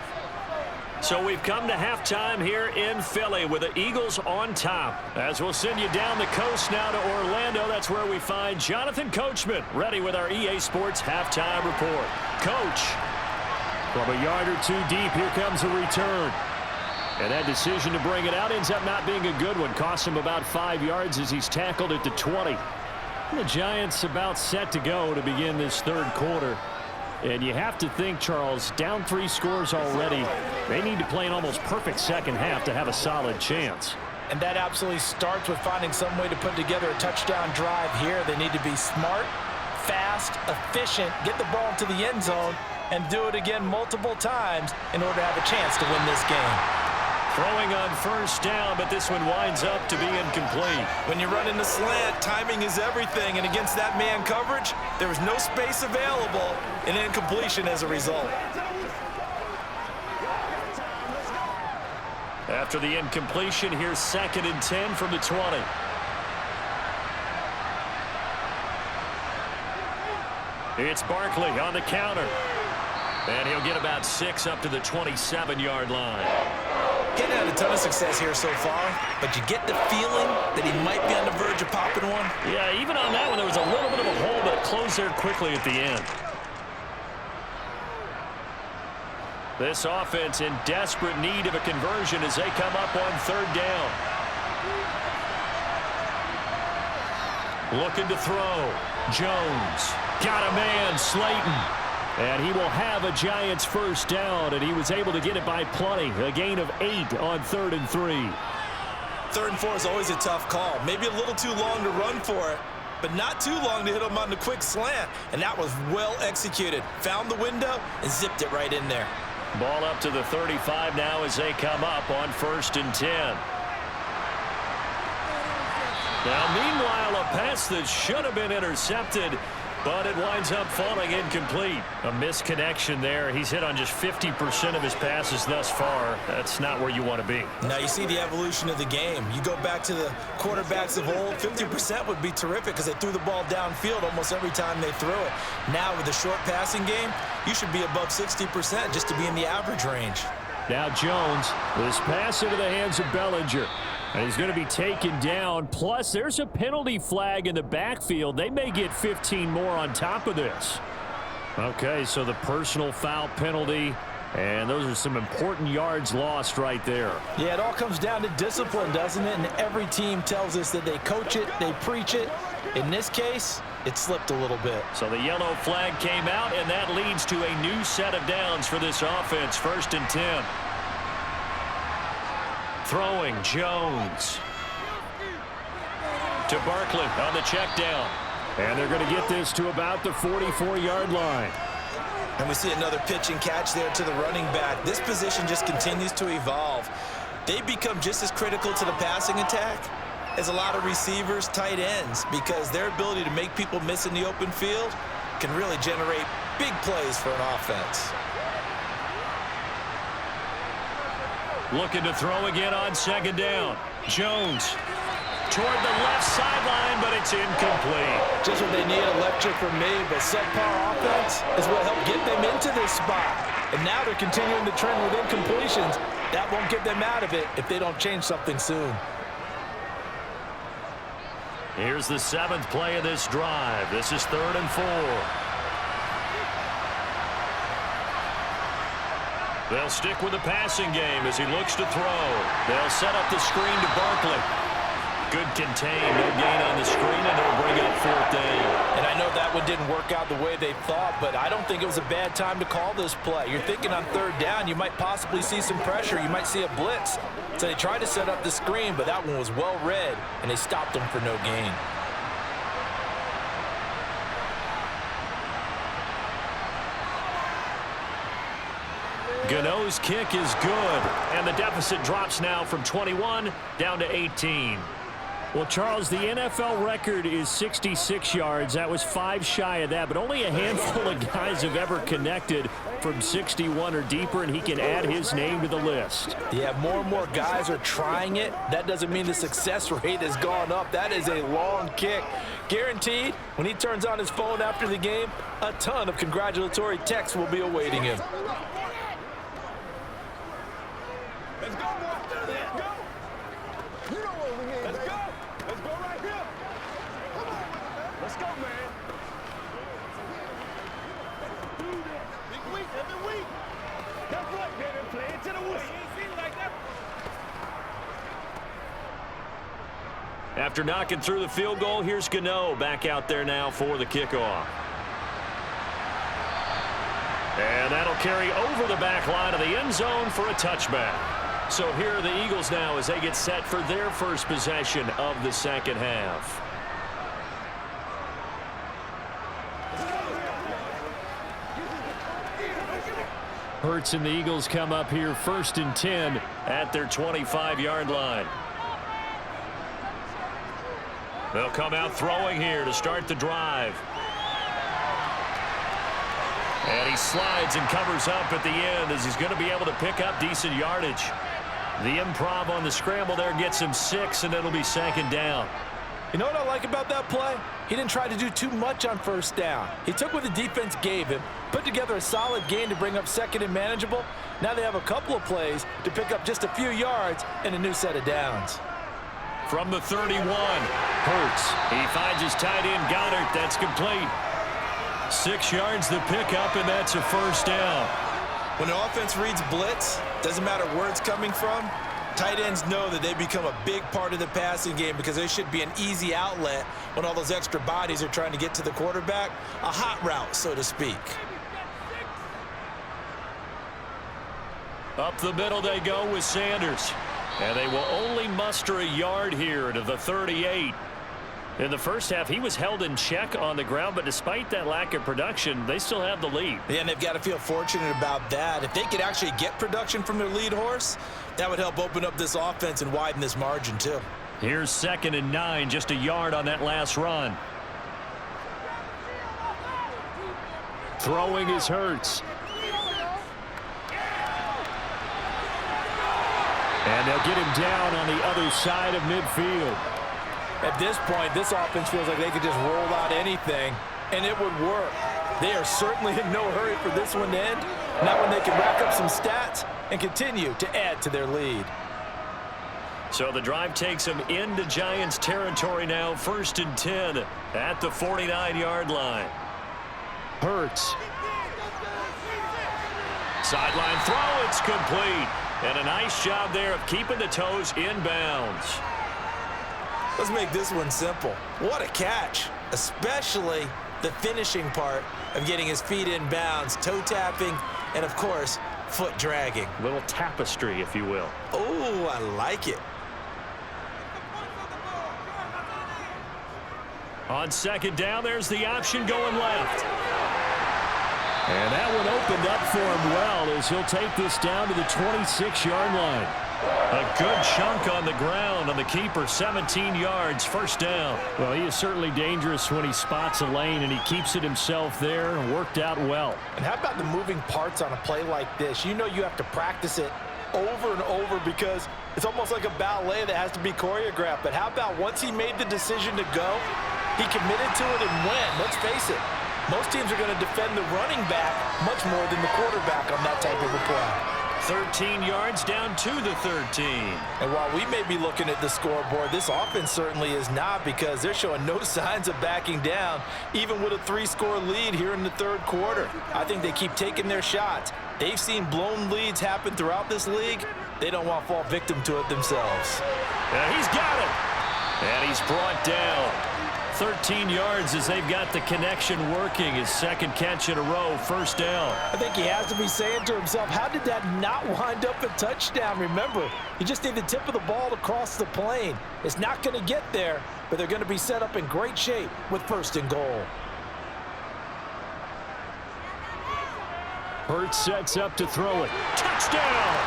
[SPEAKER 1] So we've come to halftime here in Philly with the Eagles on top. As we'll send you down the coast now to Orlando, that's where we find Jonathan Coachman ready with our EA Sports halftime report. Coach.
[SPEAKER 4] From a yard or 2 deep, here comes a return. And that decision to bring it out ends up not being a good one. Cost him about 5 yards as he's tackled at the 20. And the Giants about set to go to begin this 3rd quarter. And you have to think, Charles, down 3 scores already. They need to play an almost perfect second half to have a solid chance.
[SPEAKER 3] And that absolutely starts with finding some way to put together a touchdown drive here. They need to be smart, fast, efficient, get the ball to the end zone, and do it again multiple times in order to have a chance to win this game.
[SPEAKER 1] Throwing on first down, but this one winds up to be incomplete.
[SPEAKER 2] When you're running the slant, timing is everything, and against that man coverage, there was no space available, and incompletion as a result.
[SPEAKER 1] After the incompletion, here's 2nd and 10 from the 20. It's Barkley on the counter. And he'll get about 6 up to the 27-yard line.
[SPEAKER 2] Getting had a ton of success here so far, but you get the feeling that he might be on the verge of popping one.
[SPEAKER 1] Yeah, even on that one, there was a little bit of a hole, but it closed there quickly at the end. This offense in desperate need of a conversion as they come up on 3rd down. Looking to throw. Jones. Got a man, Slayton. And he will have a Giants first down, and he was able to get it by plenty. A gain of 8 on 3rd and 3.
[SPEAKER 2] 3rd and 4 is always a tough call. Maybe a little too long to run for it, but not too long to hit him on the quick slant. And that was well executed. Found the window and zipped it right in there.
[SPEAKER 1] Ball up to the 35 now as they come up on 1st and 10. Now, meanwhile, a pass that should have been intercepted, but it winds up falling incomplete. A misconnection there. He's hit on just 50% of his passes thus far. That's not where you want to be.
[SPEAKER 2] Now you see the evolution of the game. You go back to the quarterbacks of old, 50% would be terrific because they threw the ball downfield almost every time they threw it. Now with the short passing game, you should be above 60% just to be in the average range.
[SPEAKER 4] Now Jones, this pass into the hands of Bellinger. And he's going to be taken down. Plus, there's a penalty flag in the backfield. They may get 15 more on top of this. Okay, so the personal foul penalty, and those are some important yards lost right there.
[SPEAKER 3] Yeah, it all comes down to discipline, doesn't it? And every team tells us that they coach it, they preach it. In this case, it slipped a little bit.
[SPEAKER 1] So the yellow flag came out, and that leads to a new set of downs for this offense. 1st and 10. Throwing, Jones. To Barkley on the check down.
[SPEAKER 4] And they're going to get this to about the 44-yard line.
[SPEAKER 2] And we see another pitch and catch there to the running back. This position just continues to evolve. They become just as critical to the passing attack as a lot of receivers, tight ends, because their ability to make people miss in the open field can really generate big plays for an offense.
[SPEAKER 1] Looking to throw again on 2nd down. Jones toward the left sideline, but it's incomplete.
[SPEAKER 2] Just what they need, electric from me, but subpar offense is what helped get them into this spot. And now they're continuing the trend with incompletions. That won't get them out of it if they don't change something soon.
[SPEAKER 1] Here's the 7th play of this drive. This is 3rd and 4. They'll stick with the passing game as he looks to throw. They'll set up the screen to Barkley. Good contain, no gain on the screen, and it'll bring up 4th down.
[SPEAKER 2] And I know that one didn't work out the way they thought, but I don't think it was a bad time to call this play. You're thinking on 3rd down, you might possibly see some pressure. You might see a blitz. So they tried to set up the screen, but that one was well read, and they stopped them for no gain.
[SPEAKER 1] Gano's kick is good, and the deficit drops now from 21 down to 18.
[SPEAKER 4] Well, Charles, the NFL record is 66 yards. That was 5 shy of that, but only a handful of guys have ever connected from 61 or deeper, and he can add his name to the list.
[SPEAKER 2] Yeah, more and more guys are trying it. That doesn't mean the success rate has gone up. That is a long kick. Guaranteed, when he turns on his phone after the game, a ton of congratulatory texts will be awaiting him.
[SPEAKER 5] Let's go, boy. Let's go. You know what we need. Let's go. Let's go right here. Come on. Let's go, man. Big week, every week. That's right, baby. Play it to the whistle. You ain't seen it like that.
[SPEAKER 1] After knocking through the field goal, here's Gano back out there now for the kickoff. And that'll carry over the back line of the end zone for a touchback. So here are the Eagles now as they get set for their first possession of the second half.
[SPEAKER 4] Hurts and the Eagles come up here 1st and 10
[SPEAKER 1] at their 25-yard line. They'll come out throwing here to start the drive. And he slides and covers up at the end as he's going to be able to pick up decent yardage. The improv on the scramble there gets him 6, and it'll be 2nd down.
[SPEAKER 2] You know what I like about that play? He didn't try to do too much on 1st down. He took what the defense gave him, put together a solid gain to bring up 2nd and manageable. Now they have a couple of plays to pick up just a few yards and a new set of downs.
[SPEAKER 1] From the 31, Hurts. He finds his tight end, Goddard. That's complete. 6 yards to pick up, and that's a 1st down.
[SPEAKER 2] When the offense reads blitz, doesn't matter where it's coming from, tight ends know that they become a big part of the passing game because they should be an easy outlet when all those extra bodies are trying to get to the quarterback. A hot route, so to speak.
[SPEAKER 1] Up the middle they go with Sanders. And they will only muster a yard here to the 38. In the first half, he was held in check on the ground, but despite that lack of production, they still have the lead.
[SPEAKER 2] Yeah, and they've got to feel fortunate about that. If they could actually get production from their lead horse, that would help open up this offense and widen this margin, too.
[SPEAKER 1] Here's 2nd and 9, just a yard on that last run.
[SPEAKER 4] Throwing is Hurts. And they'll get him down on the other side of midfield.
[SPEAKER 2] At this point, this offense feels like they could just roll out anything, and it would work. They are certainly in no hurry for this one to end, not when they can rack up some stats and continue to add to their lead.
[SPEAKER 1] So the drive takes them into Giants territory now, 1st and 10 at the 49-yard line.
[SPEAKER 4] Hurts.
[SPEAKER 1] Sideline throw, it's complete. And a nice job there of keeping the toes inbounds.
[SPEAKER 2] Let's make this one simple. What a catch, especially the finishing part of getting his feet in bounds, toe tapping, and of course, foot dragging.
[SPEAKER 1] Little tapestry, if you will.
[SPEAKER 2] Oh, I like it.
[SPEAKER 1] On 2nd down, there's the option going left.
[SPEAKER 4] And that one opened up for him well as he'll take this down to the 26-yard line.
[SPEAKER 1] A good chunk on the ground on the keeper, 17 yards, 1st down.
[SPEAKER 4] Well, he is certainly dangerous when he spots a lane, and he keeps it himself there and worked out well.
[SPEAKER 2] And how about the moving parts on a play like this? You know you have to practice it
[SPEAKER 3] over and over because it's almost like a ballet that has to be choreographed. But how about once he made the decision to go, he committed to it and went. Let's face it, most teams are going to defend the running back much more than the quarterback on that type of a play.
[SPEAKER 1] 13 yards down to the 13.
[SPEAKER 3] And while we may be looking at the scoreboard, this offense certainly is not, because they're showing no signs of backing down, even with a 3-score lead here in the third quarter. I think they keep taking their shots. They've seen blown leads happen throughout this league. They don't want to fall victim to it themselves.
[SPEAKER 1] And he's got it. And he's brought down. 13 yards as they've got the connection working. His second catch in a row, first down.
[SPEAKER 2] I think he has to be saying to himself, how did that not wind up a touchdown? Remember, you just need the tip of the ball to cross the plane. It's not going to get there, but they're going to be set up in great shape with first and goal.
[SPEAKER 4] Hurts sets up to throw it. Touchdown!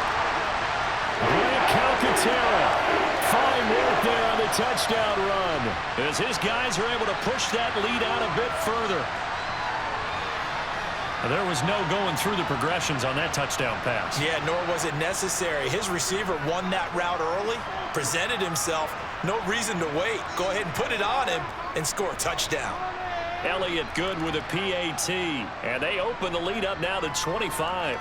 [SPEAKER 4] Grant Calcaterra. Fine work there on the touchdown run.
[SPEAKER 1] As his guys are able to push that lead out a bit further. There was no going through the progressions on that touchdown pass.
[SPEAKER 2] Yeah, nor was it necessary. His receiver won that route early, presented himself. No reason to wait. Go ahead and put it on him and score a touchdown.
[SPEAKER 1] Elliott good with a PAT. And they open the lead up now to 25.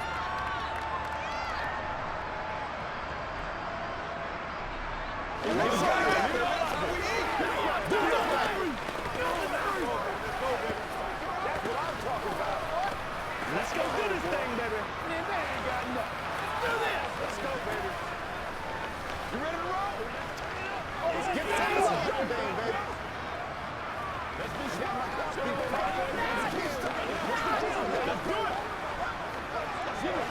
[SPEAKER 5] Let's go do this thing, baby. Man, they ain't got enough. Do this. Let's go, baby. You ready to roll? Let's get this thing, baby. Let's do it. Let's do it.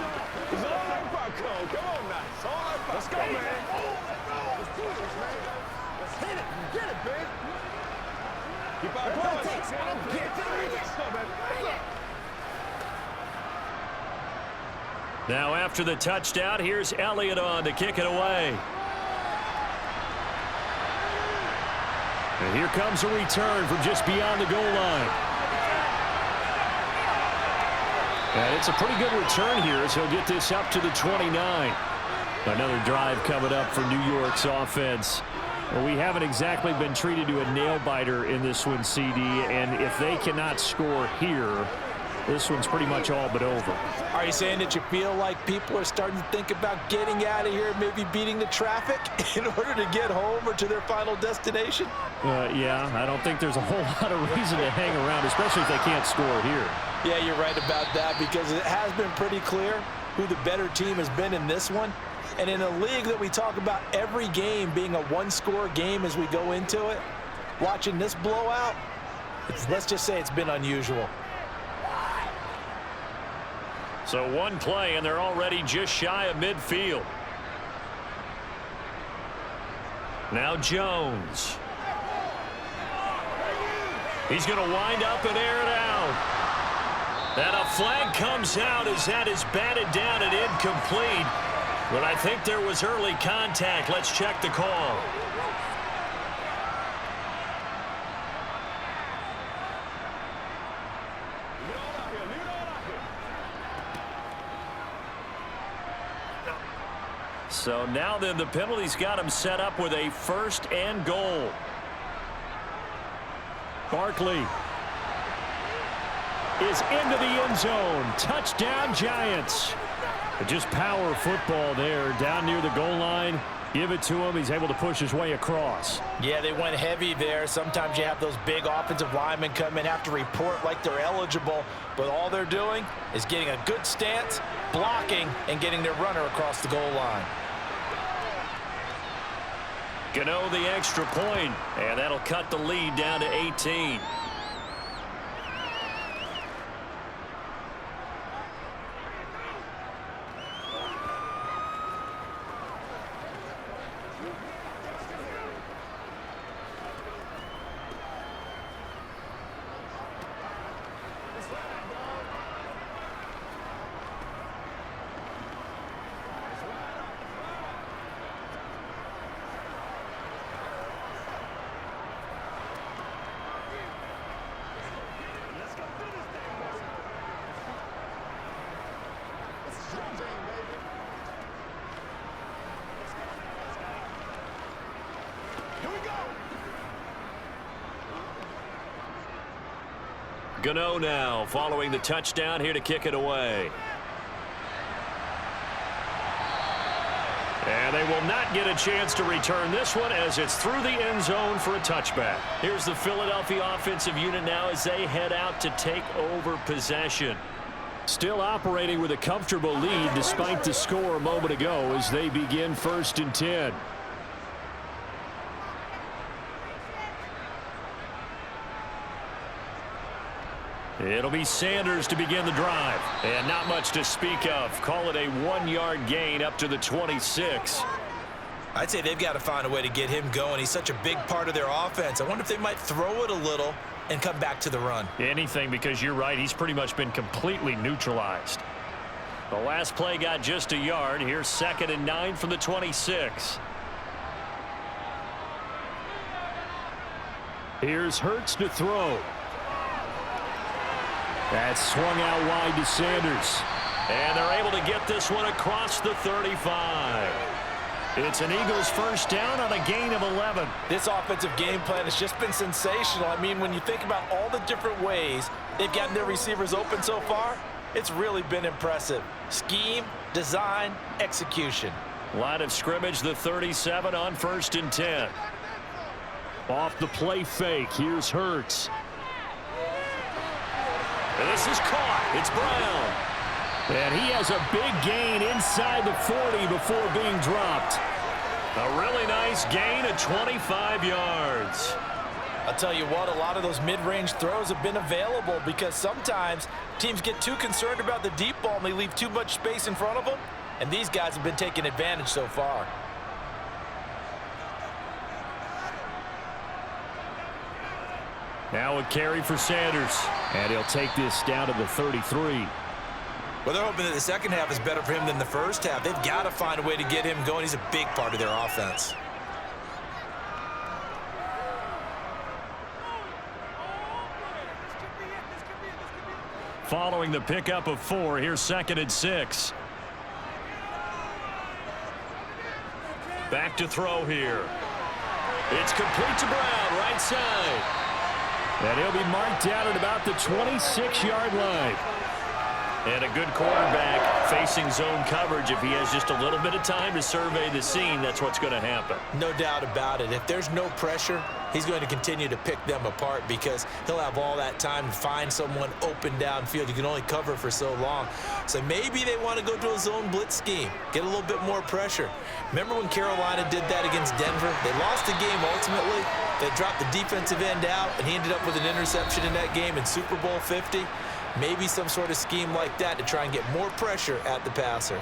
[SPEAKER 5] It's all like Paco. Come on now. It's all like Paco. Let's go, man. Let's do this, man. Let's hit it. Get it, baby. Keep our points. Let's go, baby.
[SPEAKER 1] Now after the touchdown, here's Elliott on to kick it away. And here comes a return from just beyond the goal line. And it's a pretty good return here as he'll get this up to the 29. Another drive coming up for New York's offense. Well, we haven't exactly been treated to a nail-biter in this one, CD, and if they cannot score here, this one's pretty much all but over.
[SPEAKER 2] Are you saying that you feel like people are starting to think about getting out of here, maybe beating the traffic in order to get home or to their final destination?
[SPEAKER 4] Yeah, I don't think there's a whole lot of reason to hang around, especially if they can't score here.
[SPEAKER 2] Yeah, you're right about that, because it has been pretty clear who the better team has been in this one. And in a league that we talk about every game being a one-score game as we go into it, watching this blowout, let's just say it's been unusual.
[SPEAKER 1] So one play, and they're already just shy of midfield. Now Jones. He's going to wind up and air it out. And a flag comes out as that is batted down and incomplete. But I think there was early contact. Let's check the call. So now then the penalty's got him set up with a first and goal.
[SPEAKER 4] Barkley is into the end zone. Touchdown, Giants. Just power football there down near the goal line. Give it to him. He's able to push his way across.
[SPEAKER 2] Yeah, they went heavy there. Sometimes you have those big offensive linemen come in, have to report like they're eligible, but all they're doing is getting a good stance, blocking, and getting their runner across the goal line.
[SPEAKER 1] Gano the extra point, and that'll cut the lead down to 18. Gano now following the touchdown here to kick it away. And they will not get a chance to return this one as it's through the end zone for a touchback. Here's the Philadelphia offensive unit now as they head out to take over possession.
[SPEAKER 4] Still operating with a comfortable lead despite the score a moment ago as they begin 1st and 10.
[SPEAKER 1] It'll be Sanders to begin the drive. And not much to speak of. Call it a 1-yard gain up to the 26.
[SPEAKER 2] I'd say they've got to find a way to get him going. He's such a big part of their offense. I wonder if they might throw it a little and come back to the run.
[SPEAKER 1] Anything, because you're right. He's pretty much been completely neutralized. The last play got just a yard. Here's 2nd and 9 from the 26.
[SPEAKER 4] Here's Hurts to throw. That's swung out wide to Sanders.
[SPEAKER 1] And they're able to get this one across the 35. It's an Eagles first down on a gain of 11.
[SPEAKER 3] This offensive game plan has just been sensational. I mean, when you think about all the different ways they've gotten their receivers open so far, it's really been impressive. Scheme, design, execution.
[SPEAKER 1] Line of scrimmage, the 37 on 1st and 10.
[SPEAKER 4] Off the play fake, here's Hurts.
[SPEAKER 1] And this is caught. It's Brown.
[SPEAKER 4] And he has a big gain inside the 40 before being dropped.
[SPEAKER 1] A really nice gain of 25 yards.
[SPEAKER 3] I'll tell you what, a lot of those mid-range throws have been available because sometimes teams get too concerned about the deep ball and they leave too much space in front of them. And these guys have been taking advantage so far.
[SPEAKER 4] Now a carry for Sanders. And he'll take this down to the 33.
[SPEAKER 2] Well, they're hoping that the second half is better for him than the first half. They've got to find a way to get him going. He's a big part of their offense.
[SPEAKER 1] Following the pickup of 4, here's 2nd and 6. Back to throw here. It's complete to Brown, right side.
[SPEAKER 4] And he'll be marked down at about the 26-yard line.
[SPEAKER 1] And a good quarterback facing zone coverage. If he has just a little bit of time to survey the scene, that's what's going to happen.
[SPEAKER 2] No doubt about it. If there's no pressure, he's going to continue to pick them apart because he'll have all that time to find someone open downfield. You can only cover for so long. So maybe they want to go to a zone blitz scheme, get a little bit more pressure. Remember when Carolina did that against Denver? They lost the game ultimately. They dropped the defensive end out, and he ended up with an interception in that game in Super Bowl 50. Maybe some sort of scheme like that to try and get more pressure at the passer.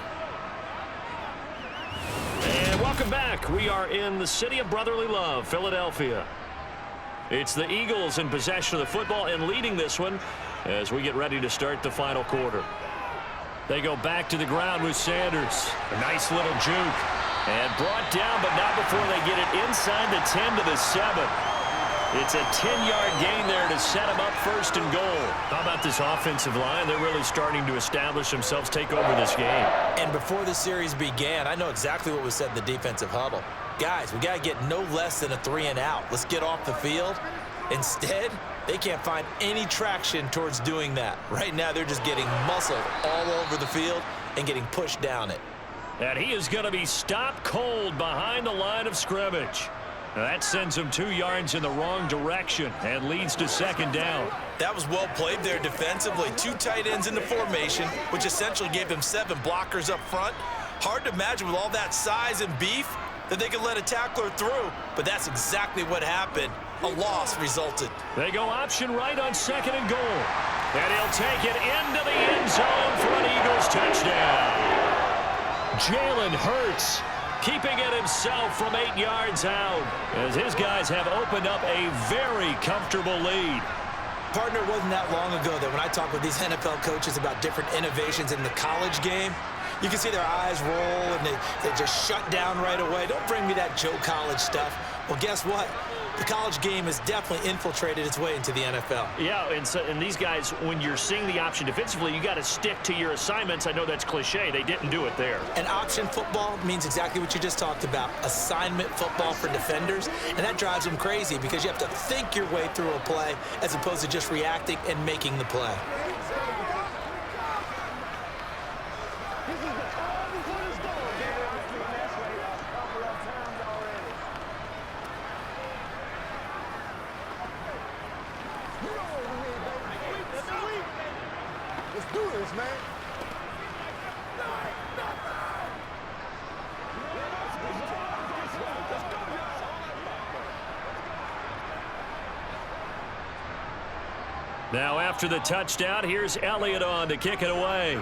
[SPEAKER 1] And welcome back. We are in the city of brotherly love, Philadelphia. It's the Eagles in possession of the football and leading this one as we get ready to start the final quarter. They go back to the ground with Sanders. A nice little juke. And brought down, but not before they get it inside the 10 to the 7. It's a 10-yard gain there to set them up 1st and goal. How about this offensive line? They're really starting to establish themselves, take over this game.
[SPEAKER 2] And before the series began, I know exactly what was said in the defensive huddle. Guys, we got to get no less than a 3-and-out. Let's get off the field. Instead, they can't find any traction towards doing that. Right now, they're just getting muscled all over the field and getting pushed down it.
[SPEAKER 1] And he is going to be stopped cold behind the line of scrimmage. That sends him 2 yards in the wrong direction and leads to 2nd down.
[SPEAKER 2] That was well played there defensively. 2 tight ends in the formation, which essentially gave them 7 blockers up front. Hard to imagine with all that size and beef that they could let a tackler through, but that's exactly what happened. A loss resulted.
[SPEAKER 1] They go option right on 2nd and goal. And he'll take it into the end zone for an Eagles touchdown. Jalen Hurts keeping it himself from 8 yards out as his guys have opened up a very comfortable lead.
[SPEAKER 2] Partner, it wasn't that long ago that when I talk with these NFL coaches about different innovations in the college game, You can see their eyes roll, and they just shut down right away. Don't bring me that Joe College stuff. Well, guess what? The college game has definitely infiltrated its way into the NFL.
[SPEAKER 1] Yeah, and these guys, when you're seeing the option defensively, you got to stick to your assignments. I know that's cliche. They didn't do it there.
[SPEAKER 2] And option football means exactly what you just talked about, assignment football for defenders, and that drives them crazy because you have to think your way through a play as opposed to just reacting and making the play.
[SPEAKER 5] Let's do this, man.
[SPEAKER 1] Now after the touchdown, here's Elliott on to kick it away.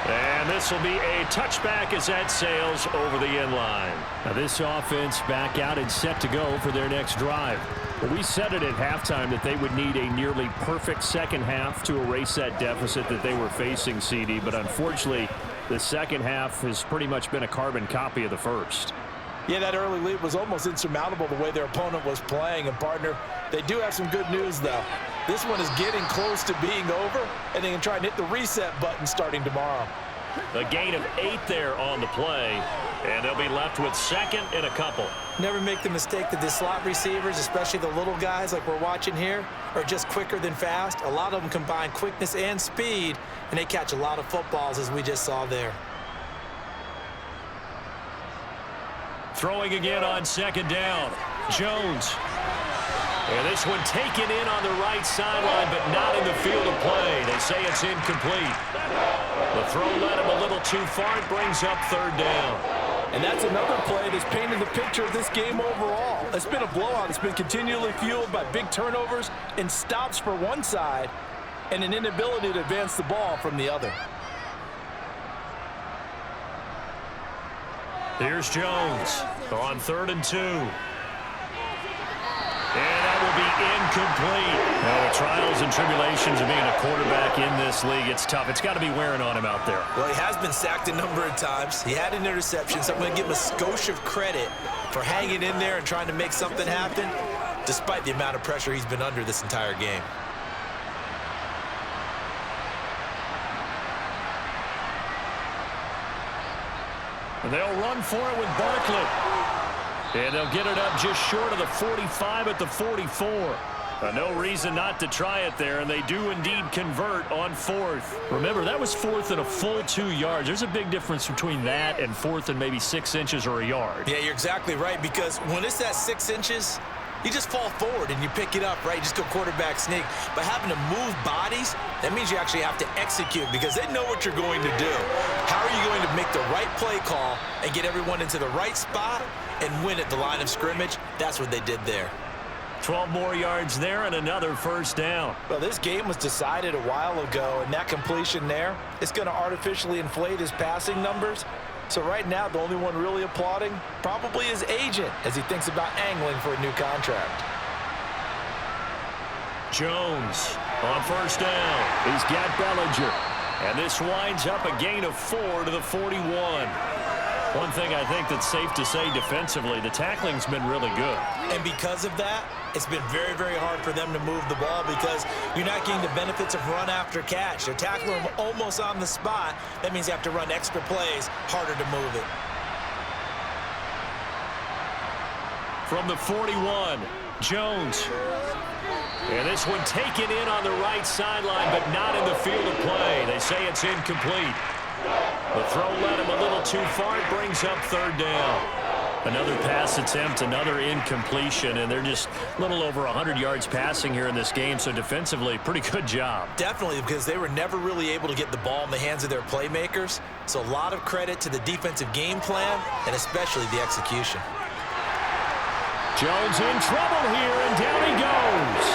[SPEAKER 1] And this will be a touchback as that sails over the end line. Now this offense back out and set to go for their next drive. Well, we said it at halftime that they would need a nearly perfect second half to erase that deficit that they were facing, CD. But unfortunately, the second half has pretty much been a carbon copy of the first.
[SPEAKER 3] Yeah, that early lead was almost insurmountable the way their opponent was playing. And, partner, they do have some good news, though. This one is getting close to being over, and they can try and hit the reset button starting tomorrow.
[SPEAKER 1] A gain of 8 there on the play, and they'll be left with second and a couple.
[SPEAKER 2] Never make the mistake that the slot receivers, especially the little guys like we're watching here, are just quicker than fast. A lot of them combine quickness and speed, and they catch a lot of footballs, as we just saw there.
[SPEAKER 1] Throwing again on second down. Jones. And this one taken in on the right sideline, but not in the field of play. They say it's incomplete. The throw led him a little too far. It brings up third down.
[SPEAKER 3] And that's another play that's painted the picture of this game overall. It's been a blowout. It's been continually fueled by big turnovers and stops for one side and an inability to advance the ball from the other.
[SPEAKER 1] Here's Jones on 3rd and 2. And that will be incomplete. Now, the trials and tribulations of being a quarterback in this league, it's tough. It's got to be wearing on him out there.
[SPEAKER 2] Well, he has been sacked a number of times. He had an interception, so I'm going to give him a skosh of credit for hanging in there and trying to make something happen, despite the amount of pressure he's been under this entire game.
[SPEAKER 1] And they'll run for it with Barkley. And they'll get it up just short of the 45 at the 44. No reason not to try it there, and they do indeed convert on 4th. Remember, that was 4th and a full 2 yards. There's a big difference between that and 4th and maybe 6 inches or a yard.
[SPEAKER 2] Yeah, you're exactly right, because when it's that 6 inches, you just fall forward and you pick it up, right? You just go quarterback sneak. But having to move bodies, that means you actually have to execute because they know what you're going to do. How are you going to make the right play call and get everyone into the right spot and win at the line of scrimmage? That's what they did there.
[SPEAKER 1] 12 more yards there and another first down.
[SPEAKER 3] Well, this game was decided a while ago, and that completion there is going to artificially inflate his passing numbers. So right now, the only one really applauding probably his agent as he thinks about angling for a new contract.
[SPEAKER 1] Jones on first down. He's got Bellinger. And this winds up a gain of 4 to the 41. One thing I think that's safe to say defensively, the tackling's been really good.
[SPEAKER 2] And because of that, it's been very, very hard for them to move the ball because you're not getting the benefits of run after catch. They're tackling them almost on the spot. That means you have to run extra plays, harder to move it.
[SPEAKER 1] From the 41, Jones. And this one taken in on the right sideline, but not in the field of play. They say it's incomplete. The throw led him a little too far. It brings up third down. Another pass attempt, another incompletion, and they're just a little over 100 yards passing here in this game, so defensively, pretty good job.
[SPEAKER 2] Definitely, because they were never really able to get the ball in the hands of their playmakers, so a lot of credit to the defensive game plan and especially the execution.
[SPEAKER 1] Jones in trouble here, and down he goes.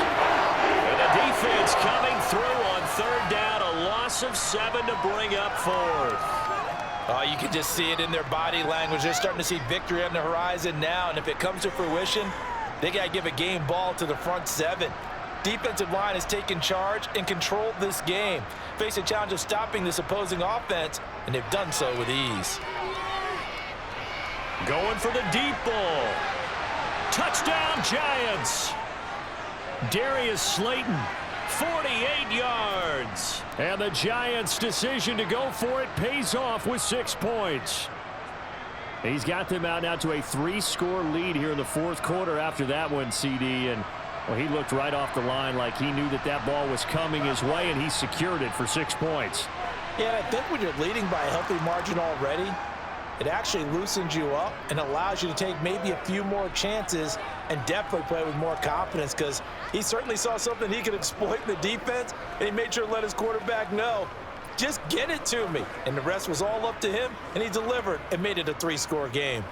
[SPEAKER 1] And the defense coming through on third down, a loss of 7 to bring up 4th.
[SPEAKER 3] You can just see it in their body language. They're starting to see victory on the horizon now, and if it comes to fruition, they got to give a game ball to the front 7.
[SPEAKER 2] defensive line has taken charge and controlled this game. Face a challenge of stopping this opposing offense, and they've done so with ease.
[SPEAKER 1] Going for the deep ball. Touchdown, Giants. Darius Slayton, 48 yards. And the Giants' decision to go for it pays off with 6 points. He's got them out now to a 3-score lead here in the fourth quarter after that one, CD. And well, he looked right off the line like he knew that that ball was coming his way, and he secured it for 6 points.
[SPEAKER 2] Yeah, I think when you're leading by a healthy margin already, it actually loosens you up and allows you to take maybe a few more chances and definitely play with more confidence, because he certainly saw something he could exploit in the defense, and he made sure to let his quarterback know, just get it to me. And the rest was all up to him, and he delivered and made it a 3-score game.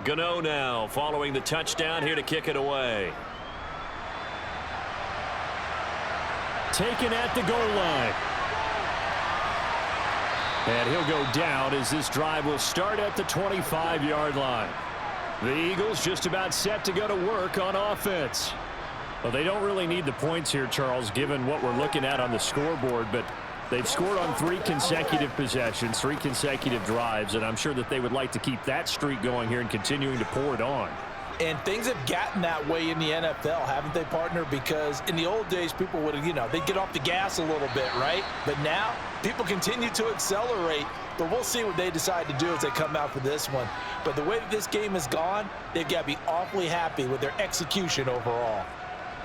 [SPEAKER 1] Gano now following the touchdown here to kick it away.
[SPEAKER 4] Taken at the goal line. And he'll go down as this drive will start at the 25-yard line. The Eagles just about set to go to work on offense. Well, they don't really need the points here, Charles, given what we're looking at on the scoreboard, but they've scored on 3 consecutive possessions, 3 consecutive drives, and I'm sure that they would like to keep that streak going here and continuing to pour it on.
[SPEAKER 2] And things have gotten that way in the NFL, haven't they, partner? Because in the old days, people would have, they'd get off the gas a little bit, right? But now, people continue to accelerate, but we'll see what they decide to do as they come out for this one. But the way that this game has gone, they've got to be awfully happy with their execution overall.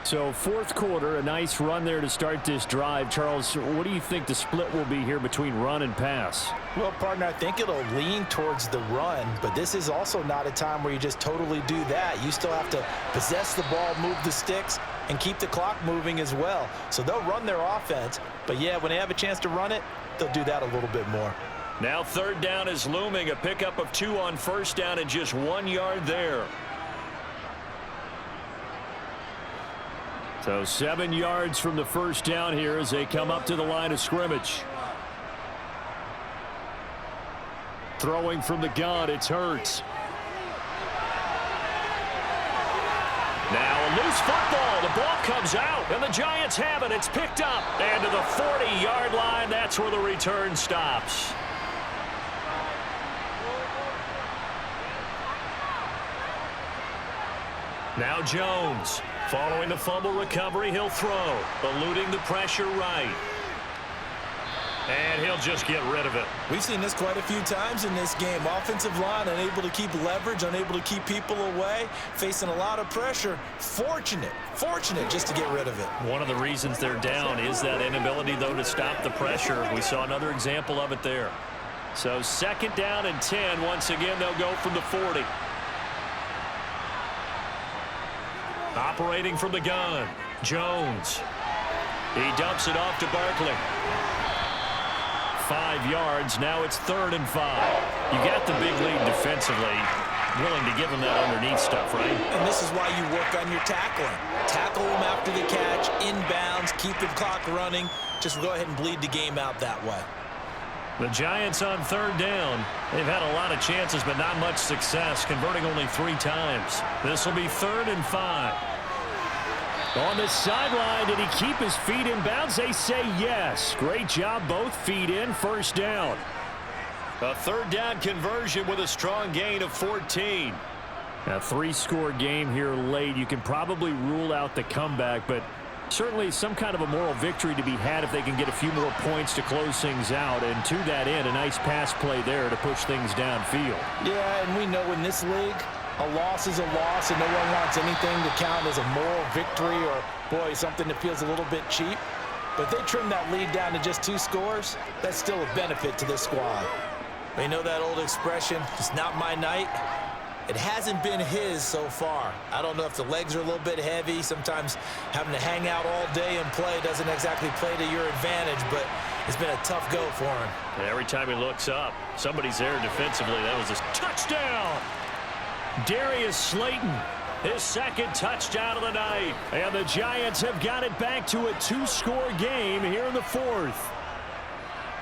[SPEAKER 4] So fourth quarter, a nice run there to start this drive. Charles, what do you think the split will be here between run and pass?
[SPEAKER 2] Well, partner, I think it'll lean towards the run, but this is also not a time where you just totally do that. You still have to possess the ball, move the sticks, and keep the clock moving as well. So they'll run their offense, but yeah, when they have a chance to run it, they'll do that a little bit more.
[SPEAKER 1] Now third down is looming, a pickup of 2 on first down and just 1 yard there.
[SPEAKER 4] So 7 yards from the first down here as they come up to the line of scrimmage. Throwing from the gun, it's Hurts.
[SPEAKER 1] Now a loose football. The ball comes out, and the Giants have it. It's picked up. And to the 40-yard line, that's where the return stops. Now Jones. Following the fumble recovery, he'll throw. Eluding the pressure right. And he'll just get rid of it.
[SPEAKER 2] We've seen this quite a few times in this game. Offensive line unable to keep leverage, unable to keep people away, facing a lot of pressure. Fortunate just to get rid of it.
[SPEAKER 1] One of the reasons they're down is that inability, though, to stop the pressure. We saw another example of it there. So second down and 10. Once again, they'll go from the 40. Operating from the gun, Jones. He dumps it off to Barkley. 5 yards. Now it's 3rd and 5. You got the big lead defensively. Willing to give him that underneath stuff, right?
[SPEAKER 2] And this is why you work on your tackling. Tackle him after the catch, inbounds, keep the clock running. Just go ahead and bleed the game out that way.
[SPEAKER 1] The Giants on 3rd down. They've had a lot of chances, but not much success, converting only 3 times. This will be 3rd and 5.
[SPEAKER 4] On the sideline, did he keep his feet in bounds? They say yes. Great job, both feet in, first down.
[SPEAKER 1] A 3rd down conversion with a strong gain of 14.
[SPEAKER 4] A 3-score game here late. You can probably rule out the comeback, but certainly some kind of a moral victory to be had if they can get a few more points to close things out. And to that end, a nice pass play there to push things downfield.
[SPEAKER 2] Yeah, and we know in this league, a loss is a loss, and no one wants anything to count as a moral victory or, boy, something that feels a little bit cheap. But if they trim that lead down to just 2 scores, that's still a benefit to this squad. You know that old expression, it's not my night? It hasn't been his so far. I don't know if the legs are a little bit heavy. Sometimes having to hang out all day and play doesn't exactly play to your advantage, but it's been a tough go for him.
[SPEAKER 1] And every time he looks up, somebody's there defensively. That was a touchdown. Darius Slayton, his second touchdown of the night. And the Giants have got it back to a 2-score game here in the fourth.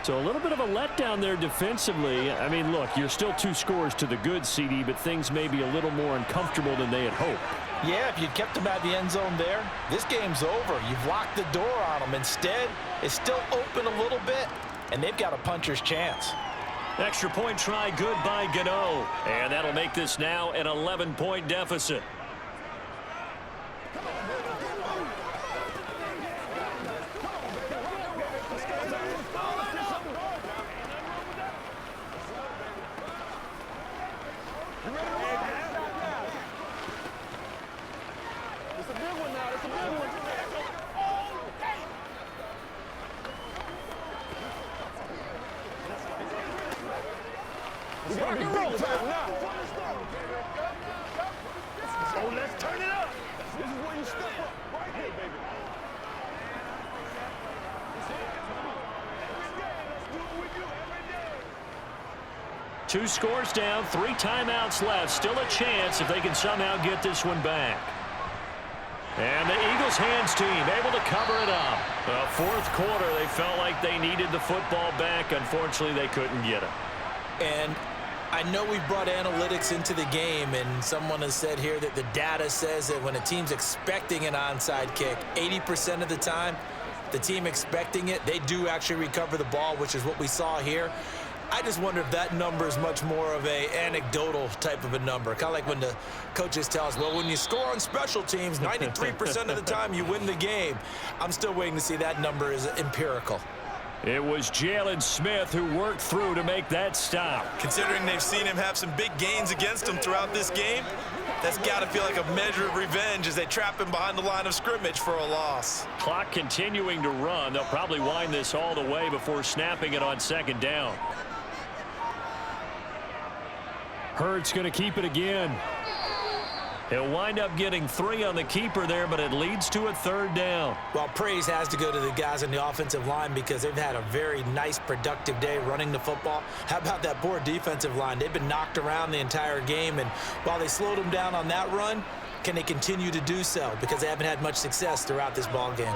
[SPEAKER 1] So a little bit of a letdown there defensively. I mean, look, you're still 2 scores to the good, CD, but things may be a little more uncomfortable than they had hoped.
[SPEAKER 3] Yeah, if you'd kept them at the end zone there, this game's over. You've locked the door on them. Instead, it's still open a little bit, and they've got a puncher's chance.
[SPEAKER 1] Extra point try good by Gano. And that'll make this now an 11-point deficit.
[SPEAKER 5] Let's turn it up. This is where you step up. Right here, baby. Let's do what we do every day.
[SPEAKER 1] 2 scores down, 3 timeouts left. Still a chance if they can somehow get this one back. And the Eagles hands team able to cover it up. The fourth quarter, they felt like they needed the football back. Unfortunately, they couldn't get it.
[SPEAKER 2] And I know we brought analytics into the game, and someone has said here that the data says that when a team's expecting an onside kick, 80% of the time, the team expecting it, they do actually recover the ball, which is what we saw here. I just wonder if that number is much more of a anecdotal type of a number. Kind of like when the coaches tell us, well, when you score on special teams, 93% of the time you win the game. I'm still waiting to see that number is empirical.
[SPEAKER 1] It was Jalen Smith who worked through to make that stop.
[SPEAKER 2] Considering they've seen him have some big gains against them throughout this game, that's got to feel like a measure of revenge as they trap him behind the line of scrimmage for a loss.
[SPEAKER 1] Clock continuing to run. They'll probably wind this all the way before snapping it on second down. Hurts going to keep it again. He'll wind up getting 3 on the keeper there, but it leads to a 3rd down.
[SPEAKER 2] Well, praise has to go to the guys on the offensive line because they've had a very nice, productive day running the football. How about that poor defensive line? They've been knocked around the entire game, and while they slowed them down on that run, can they continue to do so? Because they haven't had much success throughout this ball game.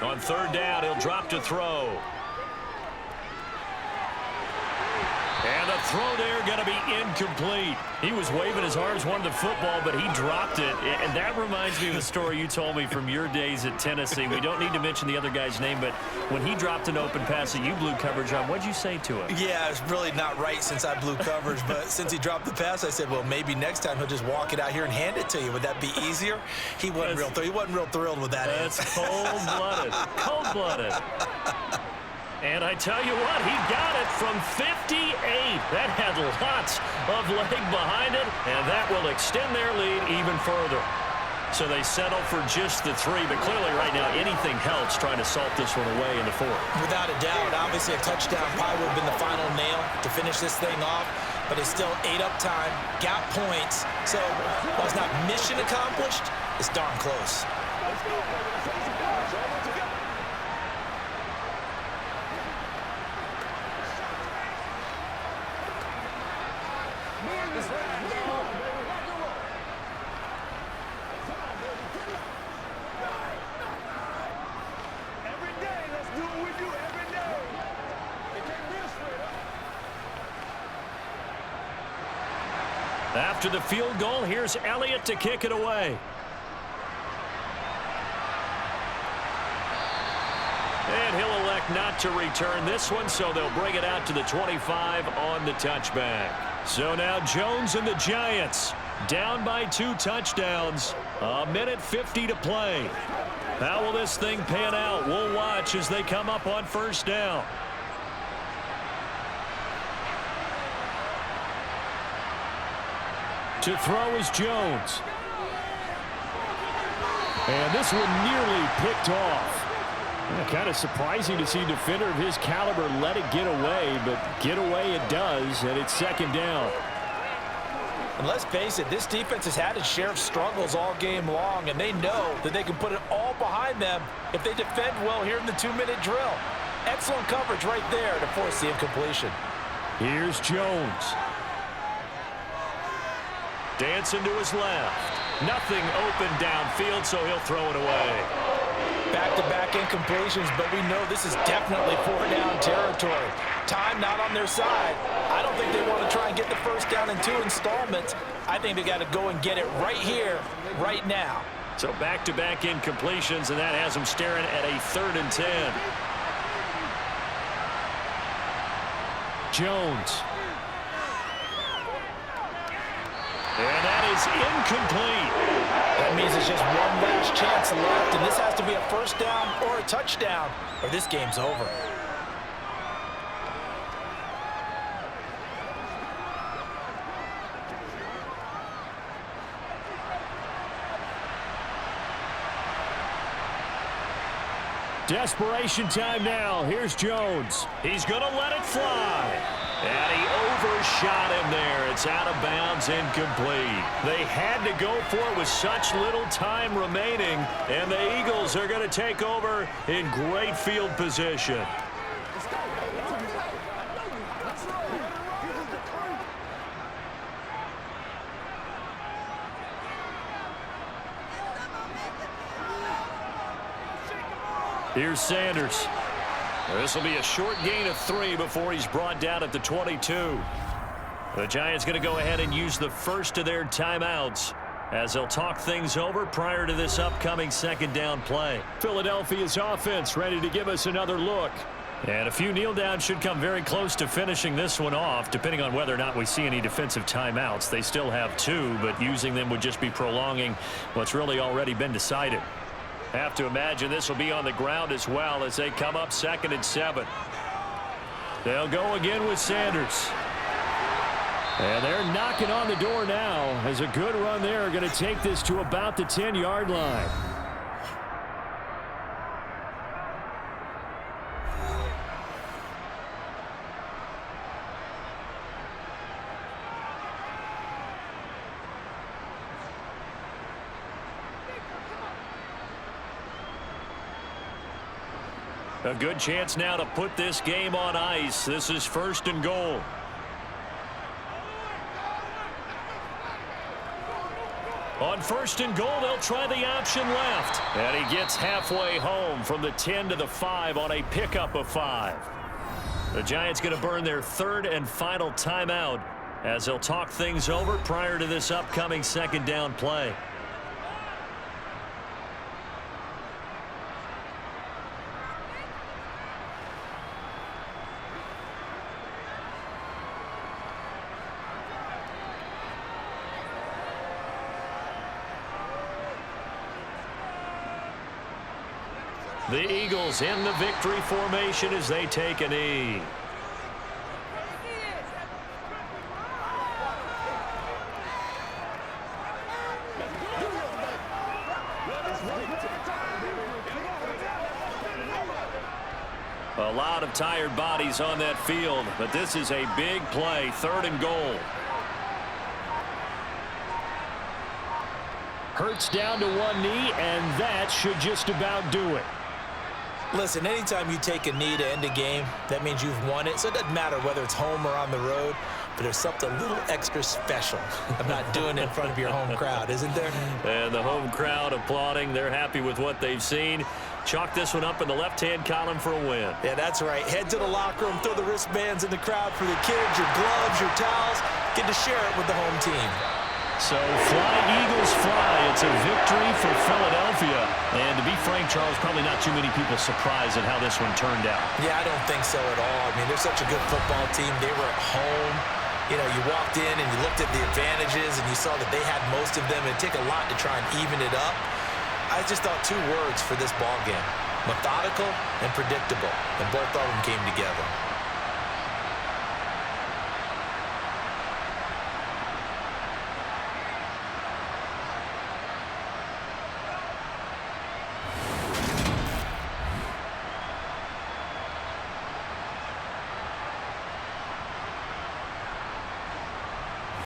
[SPEAKER 1] On 3rd down, he'll drop to throw. And the throw there going to be incomplete. He was waving his arms, wanted the football, but he dropped it. And that reminds me of a story you told me from your days at Tennessee. We don't need to mention the other guy's name, but when he dropped an open pass that you blew coverage on, what'd you say to him?
[SPEAKER 2] Yeah, it's really not right since I blew coverage, but since he dropped the pass, I said, well, maybe next time he'll just walk it out here and hand it to you. Would that be easier? He wasn't real thrilled with that.
[SPEAKER 1] That's cold-blooded. Cold-blooded. And I tell you what, he got it from 58. That had lots of leg behind it, and that will extend their lead even further. So they settle for just the 3, but clearly right now anything helps trying to salt this one away in the 4th.
[SPEAKER 2] Without a doubt, obviously a touchdown probably would have been the final nail to finish this thing off, but it's still 8 up time, got points. So while it's not mission accomplished, it's darn close.
[SPEAKER 1] After the field goal, here's Elliott to kick it away. And he'll elect not to return this one, so they'll bring it out to the 25 on the touchback. So now Jones and the Giants Down by 2 touchdowns. A minute 50 to play. How will this thing pan out? We'll watch as they come up on first down. To throw is Jones. And this one nearly picked off. Kind of surprising to see a defender of his caliber let it get away, but get away it does, and it's second down.
[SPEAKER 2] And let's face it, this defense has had its share of struggles all game long, and they know that they can put it all behind them if they defend well here in the 2-minute drill. Excellent coverage right there to force the incompletion.
[SPEAKER 1] Here's Jones. Dancing to his left. Nothing open downfield, so he'll throw it away.
[SPEAKER 2] Back-to-back incompletions, but we know this is definitely 4-down territory. Time not on their side. I don't think they want to try and get the first down in 2 installments. I think they got to go and get it right here, right now.
[SPEAKER 1] So back-to-back incompletions, and that has them staring at a 3rd and 10. Jones. And that is incomplete.
[SPEAKER 2] That means it's just one last chance left, and this has to be a first down or a touchdown, or this game's over.
[SPEAKER 1] Desperation time now. Here's Jones. He's going to let it fly. And he overshot him there. It's out of bounds, incomplete. They had to go for it with such little time remaining, and the Eagles are going to take over in great field position. Here's Sanders. This will be a short gain of 3 before he's brought down at the 22. The Giants going to go ahead and use the first of their timeouts as they'll talk things over prior to this upcoming second down play. Philadelphia's offense ready to give us another look. And a few kneel downs should come very close to finishing this one off, depending on whether or not we see any defensive timeouts. They still have 2, but using them would just be prolonging what's really already been decided. Have to imagine this will be on the ground as well as they come up 2nd and 7. They'll go again with Sanders. And they're knocking on the door now as a good run there. Going to take this to about the 10-yard line. A good chance now to put this game on ice. This is 1st and goal. On 1st and goal, they'll try the option left. And he gets halfway home from the 10 to the 5 on a pickup of 5. The Giants going to burn their 3rd and final timeout as they'll talk things over prior to this upcoming second down play. The Eagles in the victory formation as they take a knee. A lot of tired bodies on that field, but this is a big play, 3rd and goal. Hurts down to one knee, and that should just about do it.
[SPEAKER 2] Listen, anytime you take a knee to end a game, that means you've won it. So it doesn't matter whether it's home or on the road, but there's something a little extra special about doing it in front of your home crowd, isn't there?
[SPEAKER 1] And the home crowd applauding. They're happy with what they've seen. Chalk this one up in the left-hand column for a win.
[SPEAKER 2] Yeah, that's right. Head to the locker room, throw the wristbands in the crowd for the kids, your gloves, your towels. Get to share it with the home team.
[SPEAKER 1] So fly, Eagles, fly. It's a victory for Philadelphia. And to be frank, Charles, probably not too many people surprised at how this one turned out.
[SPEAKER 2] Yeah, I don't think so at all. I mean, they're such a good football team. They were at home. you know, you walked in and you looked at the advantages and you saw that they had most of them. It'd take a lot to try and even it up. I just thought 2 words for this ball game: methodical and predictable, and both of them came together.